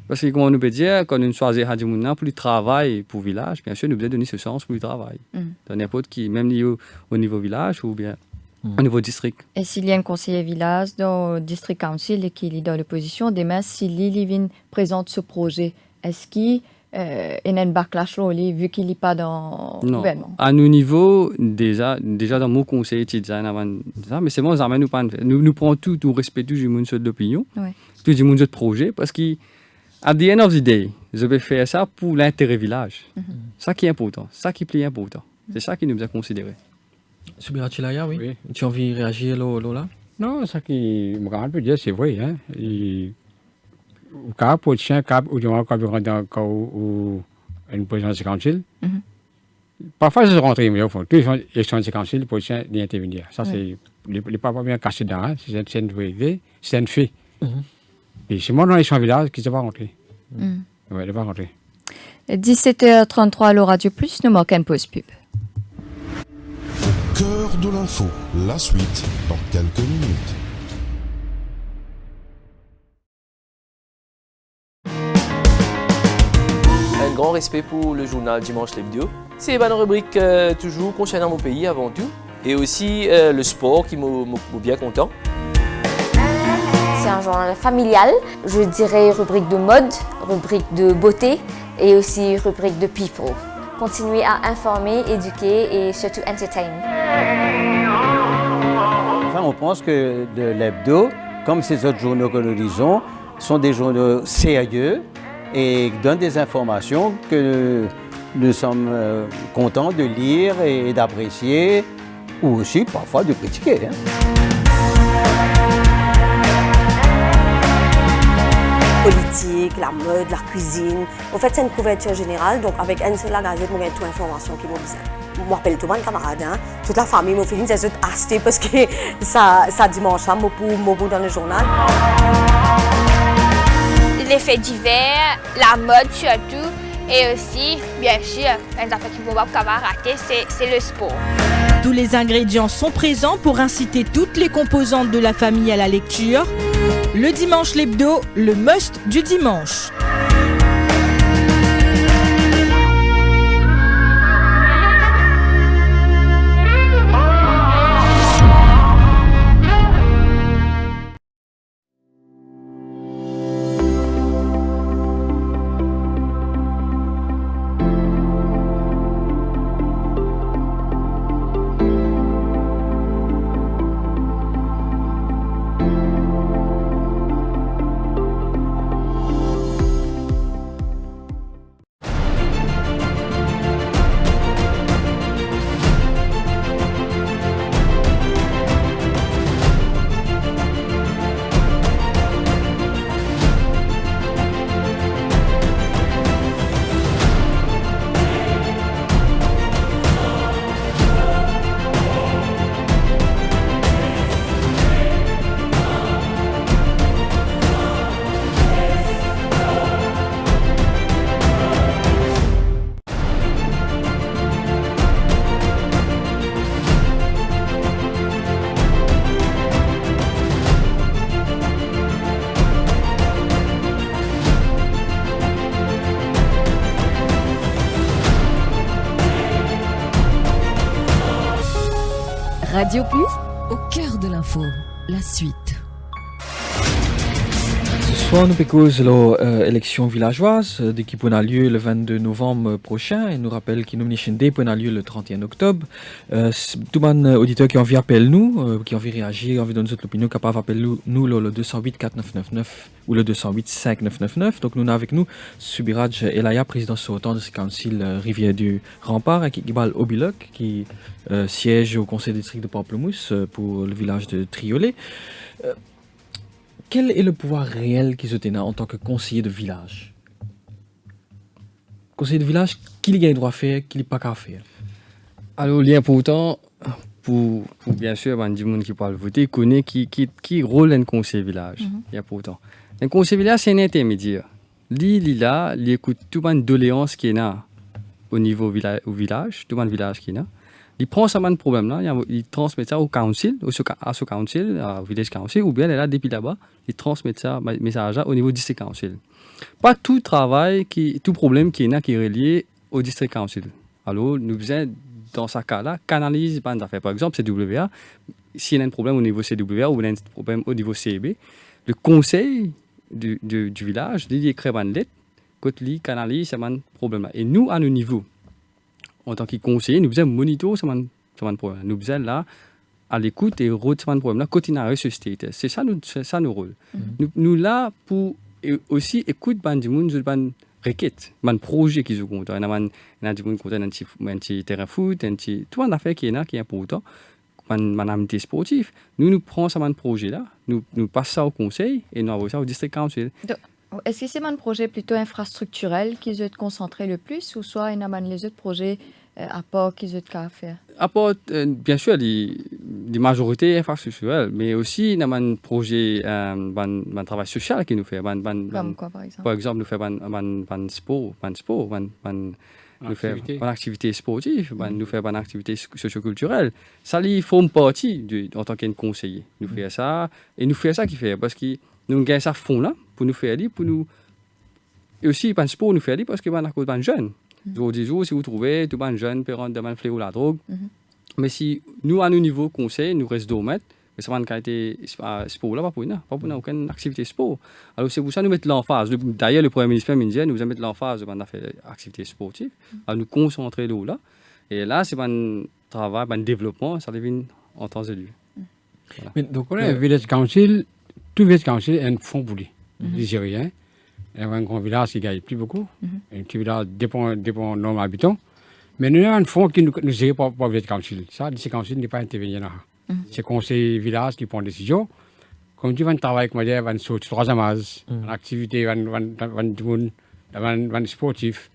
Parce que, comme on peut dire, quand on choisit Hadjimouna pour le travail pour le village, bien sûr, nous devons donner ce sens pour le travail. Dans n'importe qui, même au niveau village ou bien au niveau district. Et s'il y a un conseiller village dans le district council et qu'il est dans l'opposition, demain, si Lily présente ce projet, est-ce qu'il y a un backlash là, vu qu'il n'est pas dans le gouvernement? À nos niveaux, déjà dans mon conseil, mais c'est bon, nous prenons tout, nous respectons tout le monde sur l'opinion, tout le monde sur le projet, parce que at the end of the day, je vais faire ça pour l'intérêt village. Ça qui est important, ça qui est plus important. C'est ça qui nous a considéré. Soubira Chilaya, oui. Tu as envie de réagir là? Non, ça qui me rend peut dire, c'est vrai. Hein. Au cas pour le chien, ou du moins quand on rentre ou une présidence de council, parfois je rentre, mais au fond, tous les élections de council pour le chien d'y intervenir. Ça, c'est les pas bien caché dedans, hein. C'est une vérité, c'est un fait. Et c'est moi dans les champs villages qui ne sont pas rentrés. Oui, ils ne sont pas rentrés. 17h33 à Radio Plus, nous manquons une pause pub. Au cœur de l'info, la suite dans quelques minutes. Un grand respect pour le journal Dimanche l'Hebdo. C'est une rubrique toujours concernant mon pays avant tout. Et aussi le sport qui m'a bien content. c'est un journal familial. Je dirais rubrique de mode, rubrique de beauté et aussi rubrique de people. Continuer à informer, éduquer et surtout entertain. Enfin, on pense que l'hebdo, comme ces autres journaux que nous lisons, sont des journaux sérieux et donnent des informations que nous sommes contents de lire et d'apprécier, ou aussi parfois de critiquer. Politique, la mode, la cuisine. En fait, c'est une couverture générale, donc avec une seule gazette, on a toute l'information qui m'a besoin. Je m'appelle tout mon camarade, toute la famille m'a fait c'est tout acheté parce que ça dimanche, moi dans le journal. Les faits divers, la mode surtout, et aussi, bien sûr, une affaire qui ne va pas rater, c'est le sport. Tous les ingrédients sont présents pour inciter toutes les composantes de la famille à la lecture. Le dimanche l'hebdo, le must du dimanche. Radio Plus, au cœur de l'info, la suite. Ce soir, nous pécosons l'élection villageoise qui a lieu le 22 novembre prochain et nous rappelle que Nomination Day a lieu le 31 octobre. Tout le monde auditeur qui a envie d'appeler nous, qui a envie de réagir, envie de donner notre opinion, capable d'appeler nous le 208 4999 ou le 208 5999. Donc nous avons avec nous Subiraj Elaya, président sortant de ce council Rivière du Rempart, et Gibal Obilok, qui siège au conseil district de Pamplemousse pour le village de Triolet. Quel est le pouvoir réel qu'ils ont en tant que conseiller de village? Conseiller de village, qui il a le droit à faire, qui il n'a pas qu'à faire? Alors, l'important, pour bien sûr, du monde qui parle voter, connaît qui rôle un conseiller de village. Important. Un conseiller de village, c'est un intermédiaire. Il écoute tout le doléance qu'il y a au niveau village, tout le village qu'il y a. Il prend ce problème-là, il transmet ça au council, à ce council, au village council, ou bien là, depuis là-bas, il transmet ça, message au niveau du district council. Pas tout travail, tout problème qui est relié au district council. Alors, nous devons, dans ce cas-là, canaliser par affaires. Par exemple, CWA, s'il y a un problème au niveau CWA ou un problème au niveau CEB, le conseil du village, il écrit une lettre, il canalise ce problème-là. Et nous, à nos niveaux, en tant que conseiller, nous devons monitorer ce problème. Nous devons là, à l'écoute et rôder ce problème-là, continuer à ressusciter. C'est ça nos rôles. Nous là pour aussi écouter du monde, des requêtes, des projets qui sont contents. Il y a des gens qui ont un terrain foot, tout un affaire qui est important, une amitié sportive. Nous prenons ce projet-là, nous passons ça au conseil et nous envoyons ça au district council. Est-ce que c'est un projet plutôt infrastructurel qui veut être concentré le plus ou soit il y a les autres projets à part qui veut être faire? À part, bien sûr, des majorités infrastructurelles, mais aussi il y a un projet, un travail social qui nous fait. Comme quoi, par exemple? Par exemple, nous faisons un sport, nous faisons une activité sportive, nous faisons une activité socioculturelle. Ça lui forme partie en tant qu'un conseiller. Nous faisons ça, et nous faisons ça qui fait, parce que nous gagnons ça fond-là pour nous faire pour nous. Et aussi, le sport nous fait parce que nous avons des jeunes. Aujourd'hui, si vous trouvez, tout le monde jeune, peut rendre de fléau la drogue. Mais si nous, à nos niveaux conseil, nous restons dormants, Mais ça a été sport là, pas pour aucune activité sport. Alors c'est pour ça que nous mettons l'emphase. D'ailleurs, le Premier ministre indien nous a mis l'emphase on a fait activité sportive, à nous concentrer là. Et là, c'est un travail, un développement, ça devient en temps et lieu. Voilà. Mais donc, le village council, tout village council a un fonds pour lui. Nigérien. Il y a un grand village qui ne gagne plus beaucoup. Un petit village dépend de nombre d'habitants. Mais nous avons un fonds qui nous gère par le village council. Ça, le village council n'est pas intervenu là. C'est le conseil village qui prend des décisions. Comme tu vas travailler, comme dire, van sortir 3 amas, une activité, van sportif.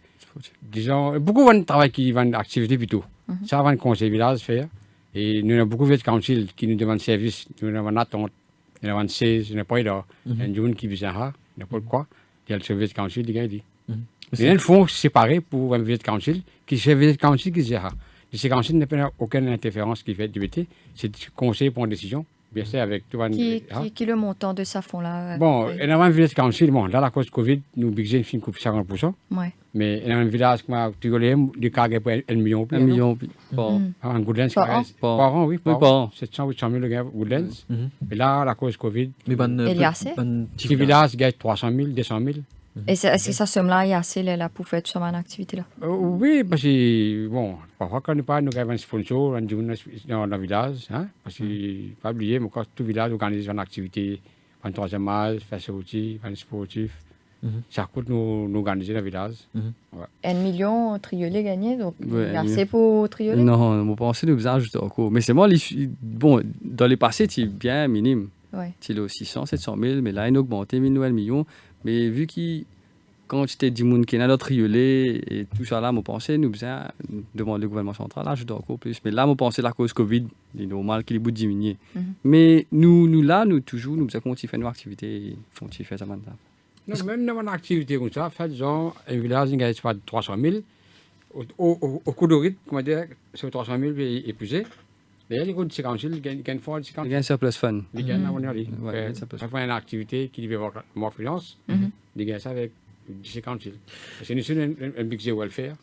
Disons, beaucoup de travail qui va activité plutôt. Ça va le conseil village faire. Et nous avons beaucoup de village council qui nous demandent service. Nous avons une attente. Nous avons 16, nous n'avons pas là. Un jour qui vient là, n'importe quoi. Il y a le village council qui dit. Il y a un fonds séparé pour un village council qui est le village council qui gère. Le village council n'a pas aucune interférence qui fait d'activité. C'est le conseil pour une décision. Bien sûr, avec tout qui est le montant de ce fonds-là? Bon, il y a un village council, bon, là, à cause de Covid, nous budget une coupe 50%. Ouais. Mais il y a un village comme Tigolem, du carré pour 1 million. 1 million par an. En Goodlands, par an, oui. Par an. 700, 800 000 le Goodlands. Et là, à cause de Covid, il y a assez? Petit village gagne 300 000, 200 000. Et est-ce que ça somme-là, il y a assez là, pour faire toute cette activité-là? Oui, parce que, bon, parfois quand nous parlons, nous avons un sponsor dans le village, hein, parce que, pas oublier, mais quand tout village organise une activité, un troisième âge, faire sortie, un sportif, ça coûte nous organiser dans le village. 1 million triolet gagné, donc il y a assez pour trioler? Non, je pense que nous faisons juste encore. Mais c'est moi, bon, dans les passés, c'est bien minime. C'est le 600, 700 000, mais là, il a augmenté 1 million. Mais vu que quand tu t'es dit qu'il y a notre triolet et tout ça là, je pensais nous faisons demander au gouvernement central, là je dois encore plus. Mais là, je pensais la cause Covid, il est normal qu'il ait bout de diminuer. Mais nous là, nous toujours, nous faisons continuer nos activités, continuer faire ça maintenant. Non, même dans une activité comme ça, fait genre un village, il gagne 300 000. Au coup de rythme, comment dire, sur 300 000 épuisé. Mais il y a des coups il gagne fort de 50 000. Il gagne surplus fun. Il gagne ça fait une activité qui devait avoir moins finance. Il gagne ça avec 50 000. Parce que nous sommes un budget welfare.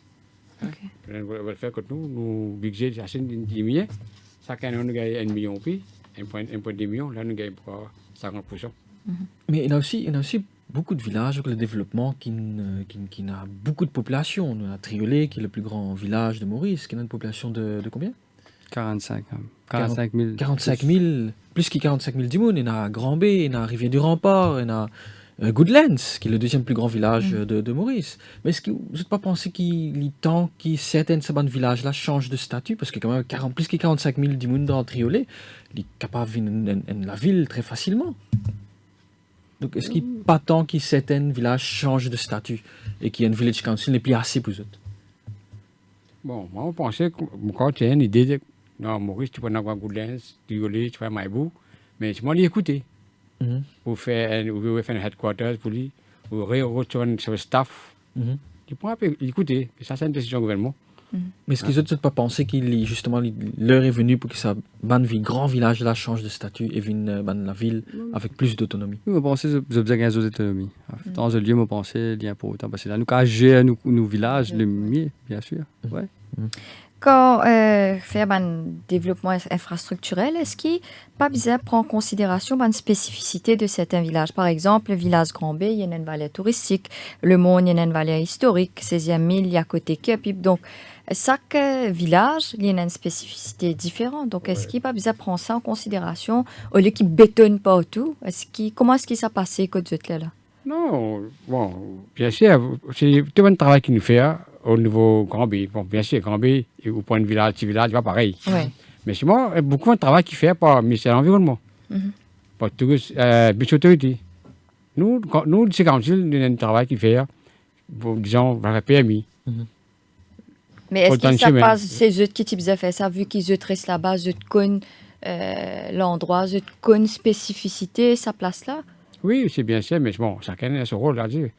Un welfare que nous budget assez diminué. Chacun nous gagne 1 million puis, 1,2 million. Là, nous gagnons pour 50%. Mais il y a aussi beaucoup de villages avec le développement qui a beaucoup de population. On a Triolet, qui est le plus grand village de Maurice, qui a une population de combien? 45 000. 45 000, plus que 45 000 d'Imoun. Il y a Grand B, il y a Rivière du Rempart, il y a Goodlands, qui est le deuxième plus grand village de Maurice. Mais est-ce que vous n'avez pas pensé qu'il est temps que certains de ces villages-là changent de statut? Parce que quand même, plus que 45 000 d'Imoun dans Triolet, il est capable de la ville très facilement. Donc, est-ce qu'il n'est pas temps que certains villages changent de statut et qu'il y ait une village council n'est plus assez pour eux? Bon, moi, je pensais que quand tu as une idée, non, Maurice, tu peux avoir Goodlands, Triolet, tu peux avoir Maïbou, mais tu m'as dit écouter. Pour faire un headquarters pour lui, pour retourner sur le staff. Tu peux écouter, ça c'est une décision du gouvernement. Mais est-ce qu'ils n'ont pas pensé qu'il justement l'heure est venue pour que ça grand village là change de statut et vienne la ville avec plus d'autonomie? Oui, je pense que vous avez besoin d'autonomie. Dans ce lieu, je pense que c'est pour autant. Parce que là, nous, quand j'ai nos villages, le mieux, bien sûr. Ouais. Quand faire un développement infrastructurel, est-ce qu'il n'est pas besoin de prendre en considération une spécificité de certains villages? Par exemple, le village Grand B, il y a une vallée touristique. Le Monde, il y a une vallée historique. 16e île, il y a côté Cup. Donc, chaque village, il y a une spécificité différente. Donc, est-ce qu'il n'est pas besoin de prendre ça en considération au lieu qu'il ne bétonne pas tout? Comment est-ce que ça passé que vous êtes là? Non, bon, bien sûr, c'est tout un travail qu'il nous fait au niveau Grand B. Bon, bien sûr, Grand B, au point de village, petit village, pas pareil. Mais c'est moi, beaucoup de travail qui fait par le ministère de l'Environnement, par tout Beach Authority. Nous, c'est council, nous avons un travail qui fait, disons, par la PMI. Mais est-ce que ça passe, c'est eux qui fait ça, vu qu'ils restent là-bas, eux connaissent l'endroit, eux connaissent spécificité, sa place là? Oui, c'est bien sûr, mais bon, chacun a son rôle là-dessus.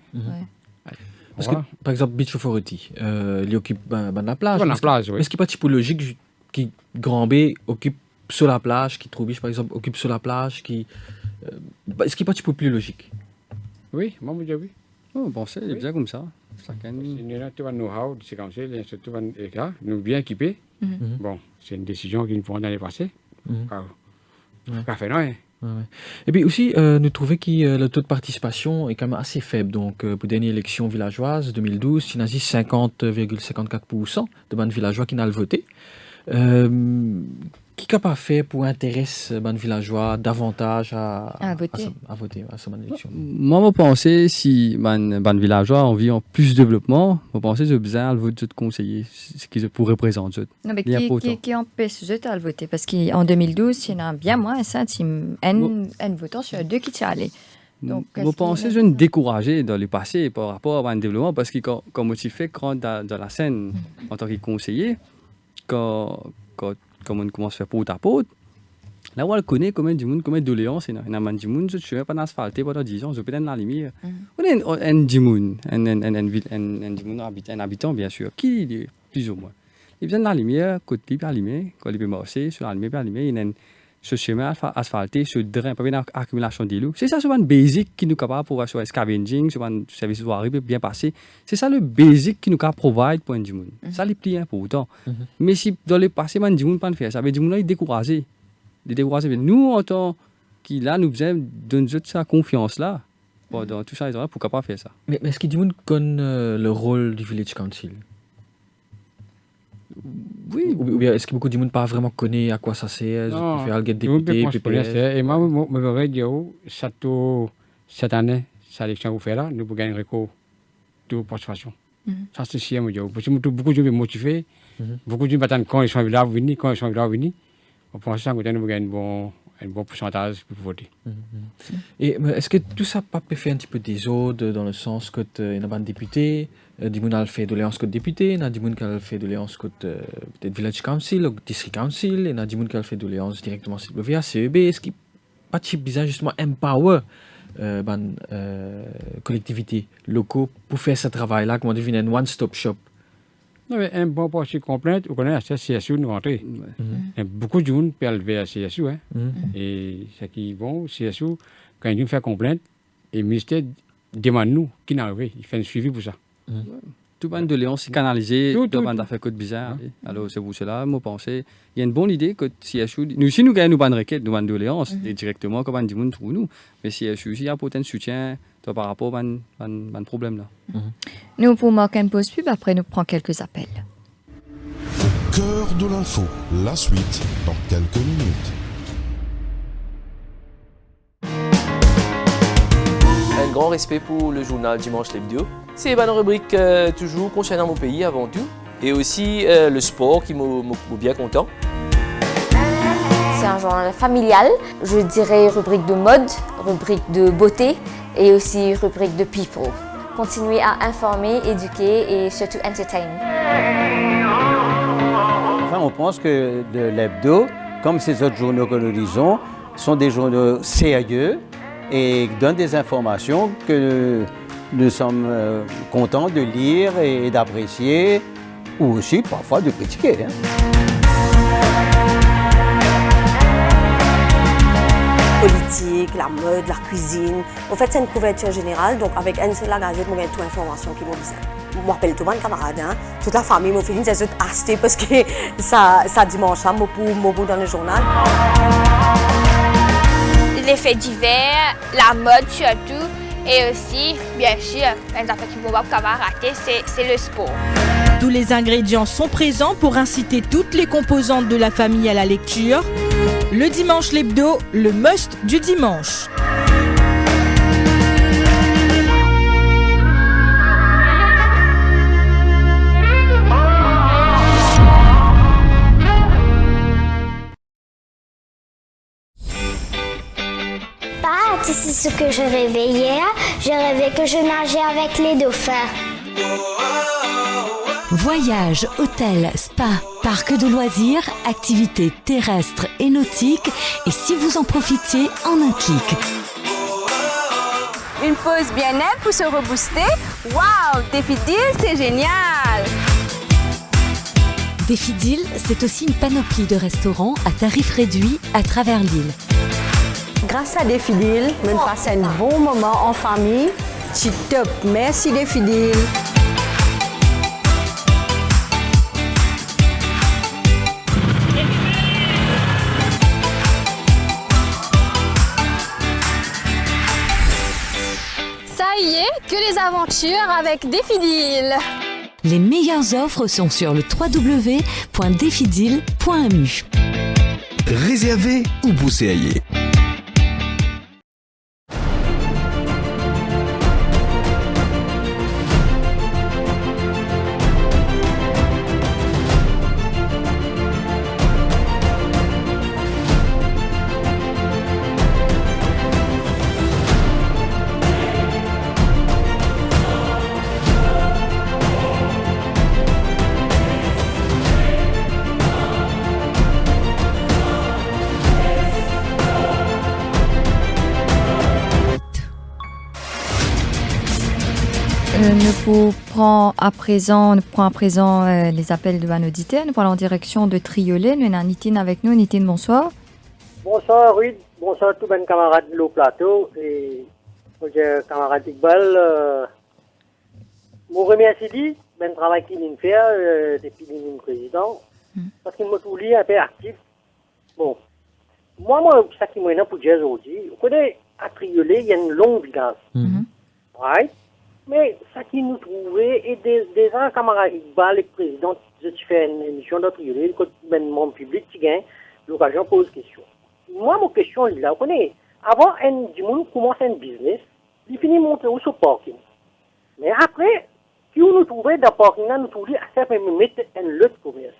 Parce que, par exemple, Beach Authority, il occupe la plage. La plage, oui. Est-ce qu'il n'est pas typologique que Grand B occupe sur la plage, qui Troubiche, par exemple, occupe sur la plage, est-ce qu'il n'est pas plus logique? Oui, moi, je dis oui. Bon, c'est bien comme ça. Chacun. Nous avons tout un know-how, c'est comme ça, tout un écart, nous bien équipés. Bon, c'est une décision qu'ils nous prennent dans les passés. Café, non? Et puis aussi, nous trouvons que le taux de participation est quand même assez faible. Donc, pour la dernière élection villageoise 2012, il y a 50,54% de bonnes villageois qui n'ont voté. Qui n'a pas fait pour intéresser les villageois davantage à voter à cette élection? Moi, je pense que si les villageois ont envie en plus de développement, je pense que c'est besoin de voter de conseiller, ce qu'ils pourraient représenter. Non, mais qui empêche de à le voter? Parce qu'en 2012, il y en a bien moins, ça, un votant sur deux qui t'y allé. Donc, je pense que je suis découragé dans le passé par rapport à un développement parce que comme tu fais quand dans la scène en tant que conseiller, quand on commence à faire porte à porte, là où on connaît combien de monde, combien de doléances, il y a du monde, je ne suis pas asphalté pendant 10 ans, je peux être dans la lumière. On est un habitant, bien sûr, qui est plus ou moins. Il vient de la lumière, côté de la lumière, quand il peut marcher sur la lumière, il y a ce chemin asphalté, ce drain, pas bien accumulation d'eau. C'est ça, c'est un basic qui nous capable pour faire scavenging, c'est un service de voirie bien passé. C'est ça le basic qui nous capable provide pour un du monde. Ça les plus important. Mais si dans le passé, man du monde pas faire ça, mais du monde là est découragé. Nous en tant que là, nous besoin donner sa confiance là. Dans tout ça, pour capable faire ça. Mais est-ce que du monde connaît le rôle du village council? Oui. Ou bien est-ce que beaucoup de monde pas vraiment connaît à quoi ça sert? Faire le député, PPS. Et moi, je voudrais dire, cette année, cette élection que vous faites là, nous pouvons gagner un record de participation. Ça, c'est si moi, parce que beaucoup de gens sont motivés, beaucoup de gens attendent quand ils sont là, quand ils sont là, on pense que nous pouvons gagner un bon pourcentage pour voter. Et est-ce que tout ça pas peut faire un petit peu désordre dans le sens que il y a un député, du monde a fait doléance côté député, il y a du monde qui a fait doléance côté peut-être village council ou district council, il y a du monde qui a fait doléance directement sur le CEB. Est-ce qu'il pas de bizarre justement empower collectivités locaux pour faire ce travail-là, comment devenir un one-stop shop? Non, mais un bon parti complet, on connaît la CSU nous rentrer. Beaucoup de gens peuvent lever la CSU. Et ce qui est bon, CSU, quand ils font complainte, le ministère demande nous qui n'arrive, il fait un suivi pour ça. Tout le monde de Léon s'est canalisé dans un affaire code bizarre. Alors, c'est pour cela, moi, pensais, il y a une bonne idée que CSU, nous, si nous gagnons une requête, nous avons de Léon, directement, comme on dit, trouve nous. Mais CSU, il y a peut-être un soutien par rapport à un problème là. Nous, pour marquer une pause pub, après, nous prenons quelques appels. Cœur de l'info, la suite dans quelques minutes. Un grand respect pour le journal Dimanche l'Hebdo. C'est une rubrique toujours concernant mon pays avant tout. Et aussi le sport qui m'a bien content. C'est un journal familial, je dirais rubrique de mode, rubrique de beauté et aussi rubrique de people. Continuez à informer, éduquer et surtout entertain. Enfin, on pense que l'hebdo, comme ces autres journaux que nous lisons, sont des journaux sérieux et donnent des informations que nous sommes contents de lire et d'apprécier, ou aussi parfois de critiquer. Politique, la mode, la cuisine. En fait, c'est une couverture générale, donc avec une seule gazette, je gagne toute l'information qui m'a besoin. Je m'appelle tout le monde camarade, toute la famille m'a fait une c'est acheté parce que ça dimanche, moi pour dans le journal. Les faits divers, la mode surtout, et aussi, bien sûr, une affaire qui ne va pas rater, c'est le sport. Tous les ingrédients sont présents pour inciter toutes les composantes de la famille à la lecture. Le dimanche l'hebdo, le must du dimanche. Tu sais ce que je rêvais hier? Je rêvais que je nageais avec les dauphins. Voyages, hôtels, spa, parcs de loisirs, activités terrestres et nautiques, et si vous en profitiez en un clic. Une pause bien-être pour se rebooster. Waouh, Défidil, c'est génial! Défidil, c'est aussi une panoplie de restaurants à tarifs réduits à travers l'île. Grâce à Défidil, je passe un bon moment en famille. C'est top. Merci Défidil. que les aventures avec Défidil. Les meilleures offres sont sur le www.defidil.mu. Réservé ou bousséaillé. Nous prenons à présent les appels de nos auditeurs. Nous parlons en direction de Triolet. Nous avons Nitine avec nous. Nitine, bonsoir. Bonsoir, Ruud. Bonsoir tous mes camarades de l'eau plateau. Et mon camarade Iqbal. Je remercie le travail qu'il a fait depuis qu'il est président. Parce qu'il m'a tout lié un peu actif. Bon. Moi, ça qui m'a pour dire aujourd'hui, vous connaissez, à Triolet, il y a une longue village. Right? Mais ça qui nous trouvait, et des gens, camarades Iqbal, le président, je fais une émission de Triolet, le membre public qui gagne l'occasion pose question. Moi, mon question est là, vous connaissez, avant, du monde commence un business, il finit de monter au parking. Mais après, si nous trouvons dans le parking, nous trouvons à ça même mettre un lot de commerce.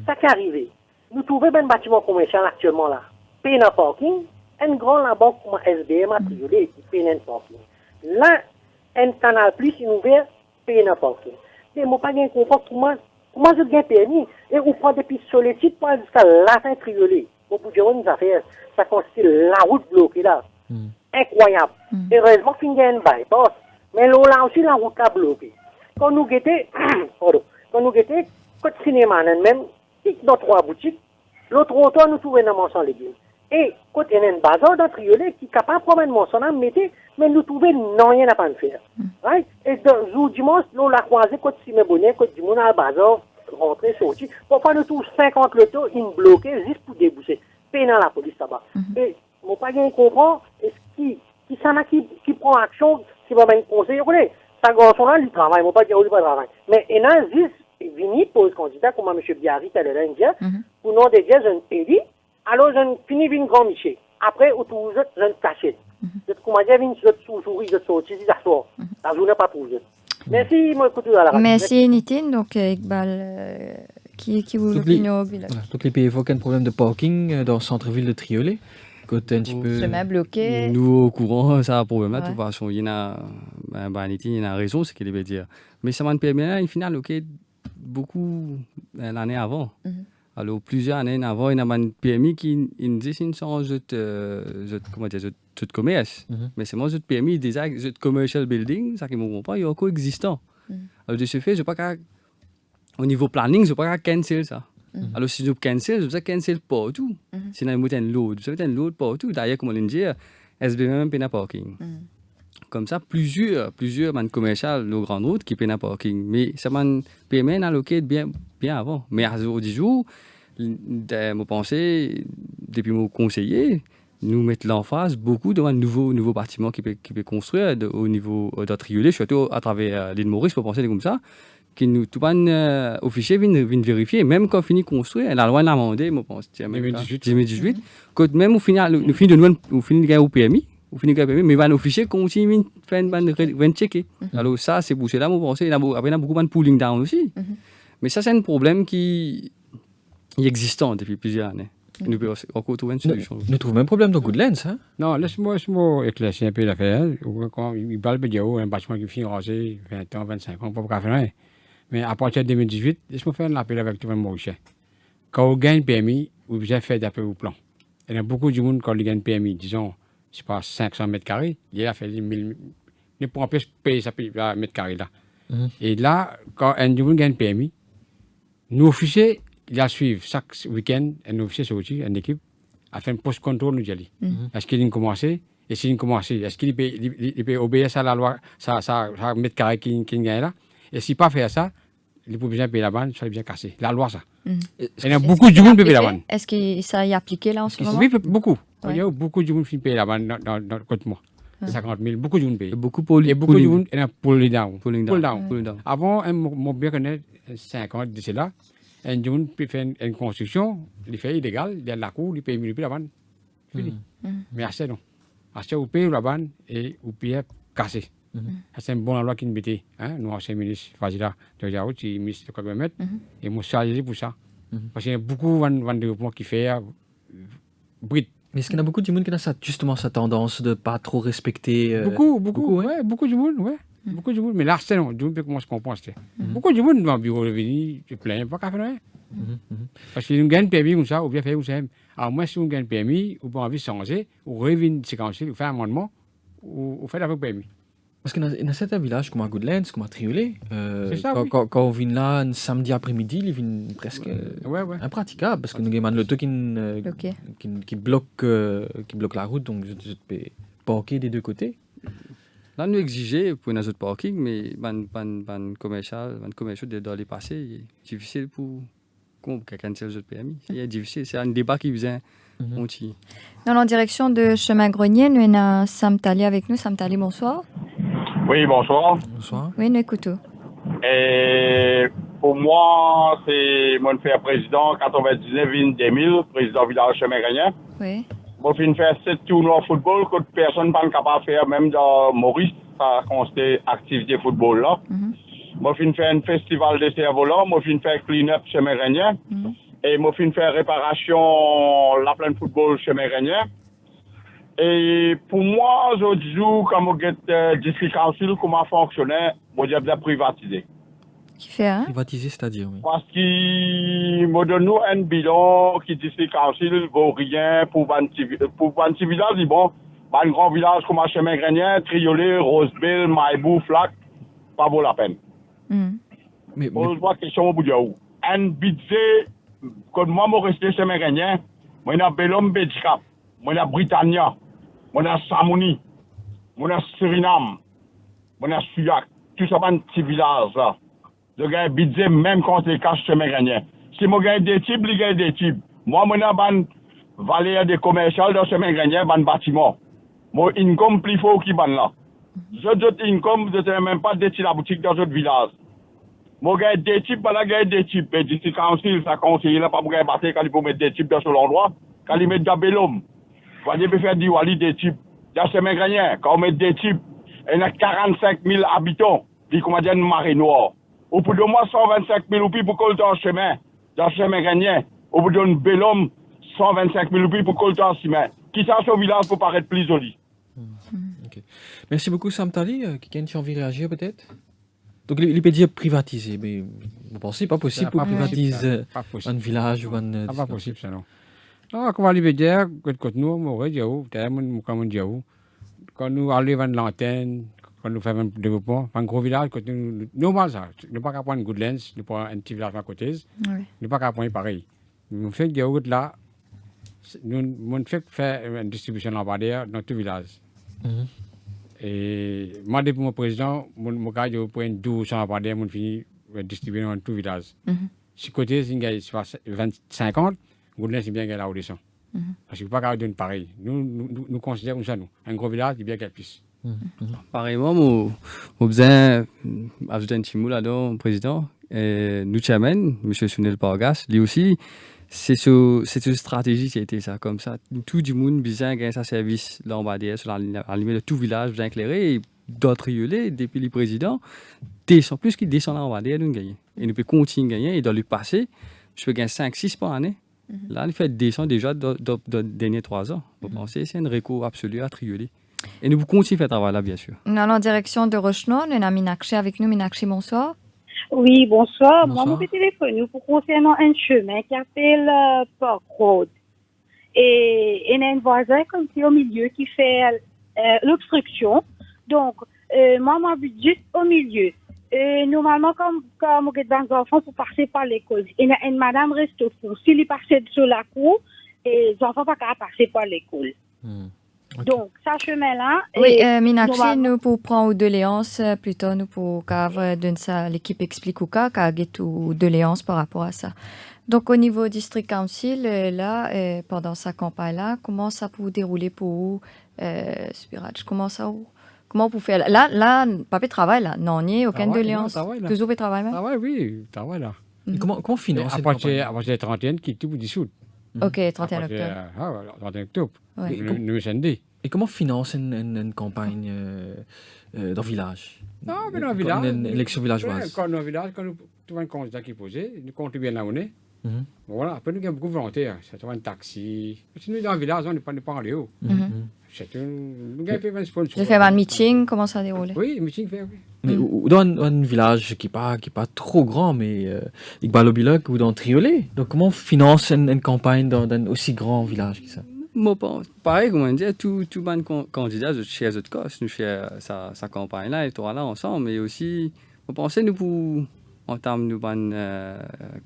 Ça qui est arrivé, nous trouvons un bâtiment commercial actuellement là, paye un parking, un grand la banque comme SBM à Triolet, qui paye un parking. Là, un canal plus ouvert, paye un parking. Mais moi, pas bien comprendre comment je gagne permis, et on prend des pistes sur les titres pour aller jusqu'à la fin Triolet. Pour dire une affaire, ça consiste la route bloquée là. Incroyable. Heureusement qu'il y a un bypass, mais là aussi la route a bloqué. Quand nous guettions, quand le cinéma même, dans 3 boutiques, l'autre trottoir nous trouvons dans Monson légumes. Et quand il y a un bazar dans Triolet qui est capable de prendre Monson à mettre, mais nous trouvons rien à pas faire. Right? Et le jour dimanche, nous la croisé quand il y a bonnet, quand il y a un bazar, rentrer, sortir. Parfois nous trouvons 50 lotos, ils bloqués juste pour débousser. Paye dans la police là-bas. Et mon pas bien comprend, est-ce qui prend action, qui va bien conseiller, vous voyez, ça garçon-là, il travaille, mon pas dire qu'il pas travail. Mais il y a juste venu pose candidat, comme M. Biarri, tel est indien, pour nom de Dieu, je ne paye, alors je finis une grand Michel. Après, autour de je ne cachette. Je comment dire, je sous-souris, je sortis, je sors. La journée pas pour vous. Merci, moi, écoute à la radio. Merci, Nitine. Donc, Iqbal, qui vous l'opinion au village. Toutes les pays évoquent un problème de parking dans le centre-ville de Triolet. Côté un petit peu. Chemin bloqué. Nous, au courant, ça a un problème là. De toute façon, il y a Nitine, il y a raison, c'est qu'il veut dire. Mais ça m'a permis, il finit alloqué beaucoup l'année avant. Alors, plusieurs années avant, il y a un PMI qui dit que c'est un commerce. Mais c'est moi, un PMI, des commercial building, ça qui ne me comprend pas, il y a encore existant. Alors, de ce fait, je ne sais pas au niveau planning, je ne sais pas cancel ça. Alors, si je cancel, je vais cancel partout. Si on a un load, je vais un load partout. D'ailleurs, comme on l'a dit, SBM paye un parking. Comme ça, plusieurs commerciales, nos grandes routes qui paient un parking. Mais ça m'a permis d'alloquer bien avant. Mais à ce jour, je pensais, depuis mon conseiller, nous mettre l'emphase beaucoup dans un nouveau bâtiment qui peut construire au niveau de Triolet, surtout à travers l'île Maurice, pour penser comme ça, que nous, tout le officier viennent vérifier, même quand on finit de construire, la loi l'a demandé, je pense, 2018, quand même on finit de gagner au PMI, mais un officier continue de faire checker. Alors ça, c'est pour cela, je pense, il y a beaucoup de pooling down aussi. Mais ça, c'est un problème qui est existant depuis plusieurs années. Nous pouvons encore trouver une solution. Nous trouvons un problème dans Goodlands, hein? Non, laisse-moi éclaircir un peu l'affaire. Quand il parle de un bâtiment qui finit rasé 20 ans, 25 ans, pas faire rien. Mais à partir de 2018, laisse-moi faire un appel avec tout le monde. Quand on gagne permis, vous avez fait d'après vos plans. Il y a beaucoup de monde, quand ils gagnent permis, disons, je sais pas, 500 mètres carrés, il a fait 1000. Il ne pourra pas payer ça mètres carrés là. Et là, quand un monde gagne permis, nos officiers, il a suivi chaque week-end, un officier sorti, une équipe, a fait un post-contrôle, nous dit. Est-ce qu'il a commencé? Et s'il a commencé, est-ce qu'il peut obéir à la loi, ça mètre carré qu'il gagne là? Et s'il n'a pas fait ça, il peut bien payer la bande, ça va bien casser. La loi, ça. Il y a beaucoup de monde qui paye la bande. Est-ce que ça est appliqué là en ce moment? Oui, beaucoup. Il y a beaucoup de monde qui paye la bande dans le côté moi. 50 000, beaucoup de gens payent. Beaucoup pour Et beaucoup de gens pour les down. Pulling down. Avant, mon bien connaît 50 de cela. Un jour, il fait une construction, il fait illégal, il y a la cour, il paye 1000 la bande. Fini. Mais assez non. Assez, vous payez la bande et vous payez cassé. C'est un bon endroit qui nous mettait. Nous, anciens ministres, Fazila, Tojaout, qui ministre de Kagouemet, et moi, chargé pour ça. Parce qu'il y a beaucoup de développement qui fait brut. Mais est-ce qu'il y a beaucoup de monde qui a justement cette tendance de ne pas trop respecter Beaucoup de monde, ouais. Beaucoup de monde. Mais là, c'est non, je ne sais pas comment je comprends. Beaucoup de monde dans le bureau de venir, je plains pas qu'à faire rien. Parce que nous gagnons permis comme ça, ou bien faire comme ça. Alors, moi, si on gagne permis, ou pas envie de changer, ou revenir séquencier, ou faire un amendement, ou faire avec permis. Parce qu'il y a certains villages comme à Goodlands, comme à Triolet, ça, oui. quand on vient là un samedi après-midi, ils viennent presque impraticable parce que nous avons l'auto qui bloque la route, donc je peux parquer des deux côtés. Là, nous exigeons pour un autre parking, mais ban commercial de les passer, c'est difficile pour quelqu'un de ces autres PMI. C'est difficile, c'est un débat qui vient. Dans la direction de Chemin Grenier, nous avons Sam Tali avec nous. Sam Tali, bonsoir. Oui, bonsoir. Bonsoir. Oui, nous écoutons. Et pour moi, c'est mon frère président 99-2000, président village Chemin Grenier. Oui. Moi, je fais 7 tournois de football que personne n'est capable de faire, même dans Maurice, ça constate activité football là. Moi, je fais un festival de cerveau-là. Moi, je fais clean-up Chemin Grenier. Et moi, je fais réparation la plaine football Chemin Grenier. Et pour moi, je joue comme district council, comment fonctionner, moi, je vais privatiser. Qui fait, hein? Privatiser, c'est-à-dire, oui. Parce qu'il me donne nous un bilan qui district council vaut rien pour un petit village, bon, un grand village comme Chemin Grenier, Triolet, Roseville, Maïbou, Flac, pas vaut la peine. Mais pose-moi question au bout de où. Un budget, quand moi, je reste Chemin Grenier, moi, je Bellum Bedicap, moi, je Britannia, moi, je Samouni, moi, je Suriname, moi, je Suyac, tout ça, un petit village là. Je gagne budget même quand les cash Chemin Grenier. Si je gagne des types, je gagne des types. Moi, je suis valeur des commerciaux dans Chemin Grenier, un bâtiment. Mon income plus fort qui ban là. Je d'autres income, je ne même pas déti la boutique dans notre village. Moi, je des types, je gagne des types. Et district council, ça conseille là, pas pour gagner battre quand il faut mettre des types dans ce endroit. Quand il met de Bellum, il faut faire des types. Dans Chemin Grenier, quand on met des types, il y a 45 000 habitants. Puis, comment dire, une marée noire. Au bout de moi, 125 000 roupies pour coller dans le chemin Grenier. Au bout d'un Bellum, 125 000 roupies pour coller dans le chemin. Qui ça, ce village pour paraître plus joli. Okay. Merci beaucoup, Sam Tali. Quelqu'un qui a envie de réagir, peut-être? Donc, il peut dire privatiser, mais vous pensez pas possible pour privatiser un village ou un... Pas possible, ça, non. Non, comment il veut dire, quand nous, quand nous arrivons à l'antenne, quand nous faisons un développement, un gros village, quand nous, normal ça, nous pas qu'à prendre Goodlands, nous pas un petit village à côté, nous pas qu'à prendre pareil. Nous faisons des routes là, nous faisons faire une distribution lampadaire dans tout le village. Et moi, depuis mon président, mon gars, je prends 1200 lampadaires, je finis distribuer dans tout le village. Si côté, c'est 50, Goodlands, c'est bien qu'il y a la audition. Parce que pas qu'à donner pareil. Nous considérons ça, nous. Un gros village, c'est bien qu'il y a plus. Pareillement, mon besoin, ajouter un petit mot là-dedans, président, nous chairman, M. Sunel Pargas, lui aussi, c'est une stratégie qui a été ça, comme ça. Tout le monde besoin de sa service lampadaire sur la limite de tout village, bien éclairé, et d'autres lieux, depuis le président, descend plus qu'il descend lampadaire, nous gagnons. Et nous pouvons continuer à gagner, et dans le passé, je peux gagner 5-6 par année. Là, il fait descendre déjà dans les derniers 3 ans. Vous pensez, c'est un recours absolu à Triolet. Et nous continuons à faire travail là, bien sûr. Nous allons en direction de Rochenon. Nous avons Minakshi avec nous. Minakshi, bonsoir. Oui, bonsoir. Moi, je téléphone pour concernant un chemin qui s'appelle Park Road. Et il y a un voisin comme au milieu qui fait l'obstruction. Donc, moi, je suis juste au milieu. Normalement, comme on a des enfants pour passer par l'école, il y a une madame reste au fond. S'il passe sur la cour, les enfants ne peuvent pas passer par l'école. Okay. Donc, ça chemin-là... Oui, Minakshi, nous pour prendre de léance, plutôt nous pour qu'avoir l'équipe explique ou qu'à ou de léance par rapport à ça. Donc, au niveau district council, là, pendant sa campagne-là, comment ça peut dérouler pour vous, Subiraj? Comment vous faites? Là, papier travail, là. Non, il n'y a aucune doléance. Toujours pas travail, même? Travail, oui, travail, là. Comment financer après les 31 qui tout dissout. Ok, 31 octobre. 31 octobre. Ouais. Le samedi. Et comment financer une campagne dans le village? Non, mais dans le village. Une élection villageoise. Quand dans le village, quand nous trouvons un candidat qui est posé, nous comptons bien là où on est. Voilà, après nous avons beaucoup de volonté. C'est un taxi. Si nous dans le village, on n'est pas en haut. Nous avons fait un sponsor. Vous faites un meeting, comment ça déroule? Oui, un meeting fait, oui. Mais dans un village qui n'est pas trop grand, mais Iqbal Obilok ou dans Triolet. Donc comment on finance une campagne dans un aussi grand village que ça? Moi, pareil, comme on dit, tout le candidat, je fais notre cause, nous faisons sa campagne-là, et tout là ensemble, mais aussi, on pensait, nous, pour entamer une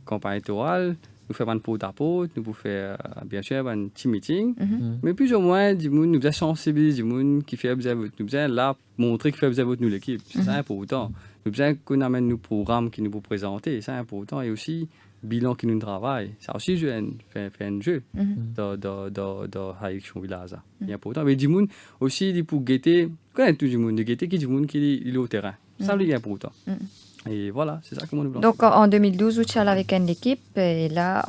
campagne électorale, nous faisons un pot-à-pot, nous pouvons faire, bien sûr, un petit meeting, mais plus ou moins, nous faisons sensibiliser les gens qui fait observer votre, nous faisons là, montrer qui fait observer votre, nous, l'équipe, c'est ça important. Nous faisons qu'on amène nos programmes qui nous vous présenter, c'est important, et aussi, bilan qui nous travaille, ça aussi fait un jeu dans l'élection village. C'est important. Mais du monde aussi, pour guetter, connaître tout le monde, de guetter qui du monde qui est au terrain. Ça, c'est important. Et voilà, c'est ça que nous voulons. Donc en 2012, vous êtes allé avec une équipe, et là,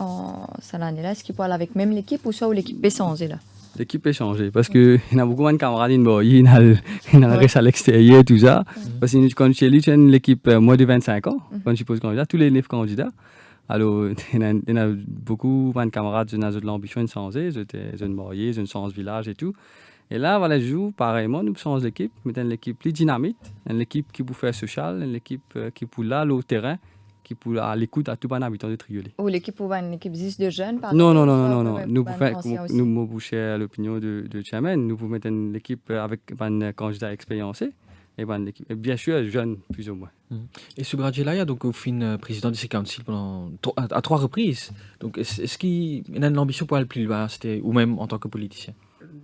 cette année-là, est-ce qu'il peut aller avec même l'équipe ou soit où l'équipe est changée là? L'équipe est changée parce qu'il y a beaucoup de camarades il y a reste à l'extérieur, tout ça. Parce que quand tu es l'équipe moins de 25 ans, quand tu poses candidat, tous les 9 candidats. Alors, il y a beaucoup de camarades qui ont l'ambition de changer, ils ont marié, ils ont changé de village et tout. Et là, voilà, je joue pareillement, nous changeons l'équipe, mais une équipe plus dynamique, une équipe qui peut faire social, une équipe qui peut là, au terrain, qui peut à l'écoute à tout les habitants de Triolet. Ou l'équipe pour une équipe 10 de jeunes, par exemple? Non. Nous pouvons boucher l'opinion de chairman, nous pouvons mettre une équipe avec un candidat expérimenté. Et bien sûr, jeune, plus ou moins. Et Subiraj Jelaya, donc, vous faites président du District Council à 3 reprises. Donc, est-ce qu'il y a une ambition pour aller plus loin, ou même en tant que politicien?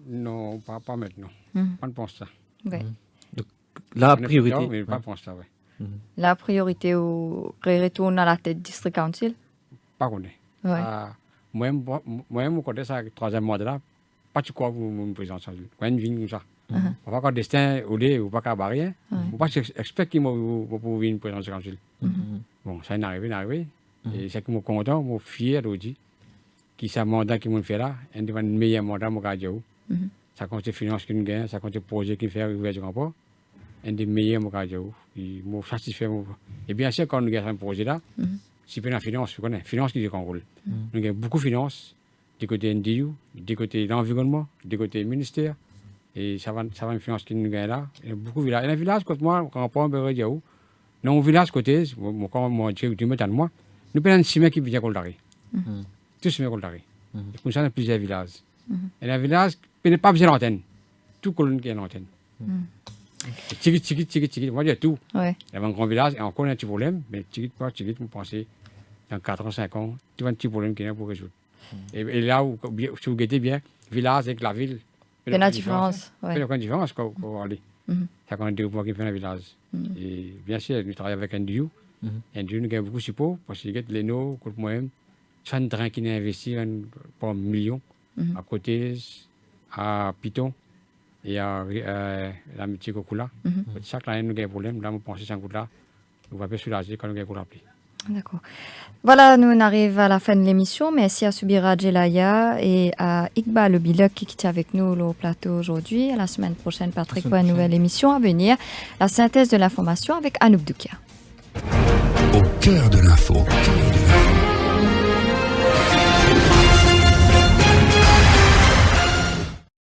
Non, pas maintenant. On ne pense ça. Ouais. Donc, la priorité. Mais pas pense ça, oui. La priorité au retourne à la tête du District Council? Pas qu'on est. Moi, je connais ça, 3e mois de là. Pas tu crois que vous me présentez ça. Quand une vie comme ça. On va pas destin ou pas qu'à barrière. On pas expect qu'il m'a pour venir présenter le council. Bon, ça est arrivé. Et c'est que je suis content, je suis fier de dire que ce mandat qui m'a fait là, un des meilleurs mandats que j'ai eu. Ça compte les finances qui nous gagnent, ça compte les projets qui fait ouvrir du rapport. Un des meilleurs que j'ai eu. Je suis satisfait. Et bien sûr, quand nous gagnons un projet là, si bien la finance, tu connais, finance qui joue un rôle. Nous gagnons beaucoup de finances, du côté NDU, du côté de l'environnement, du côté du ministère. Et ça va une finance qui nous gagne là. Il y a beaucoup de villages. Il y a un village, quand moi, quand on prend un peu de dans mon village côté, quand moi, tu me dis moi, nous prenons un ciment qui vient Goldari. Tout ciment Goldari. Et comme ça, on a plusieurs villages. Et un village, il n'a pas besoin d'antenne. Tout colonne qui a une antenne. Tigit, moi, il y a tout. Il y a un grand village, et encore un petit problème, mais tigit, vous pensez, dans 4 ans, 5 ans, tu vois un petit problème qui est là pour résoudre. Et là, si vous guettez bien, village avec la ville, il y a une différence. Il y a une différence quand on va aller. C'est quand on dit pour qui fait un village. Et bien sûr, nous travaillons avec un duo. Un duo, nous gagnons beaucoup de support parce qu'il y a les nos, comme moi-même. C'est un train qui a investi pour 1 million à côté, à Piton et à l'amitié Kokula. Chaque année, nous avons des problèmes. Là, nous pensons que c'est un coup là. Nous va pas soulager quand nous avons un coup appelé. D'accord. Voilà, nous on arrive à la fin de l'émission. Merci à Subiraj Jelaya et à Iqbal Obilok qui est avec nous au plateau aujourd'hui. À la semaine prochaine, Patrick, pour une nouvelle émission à venir. La synthèse de l'information avec Anouk Doukia. Au cœur de l'info.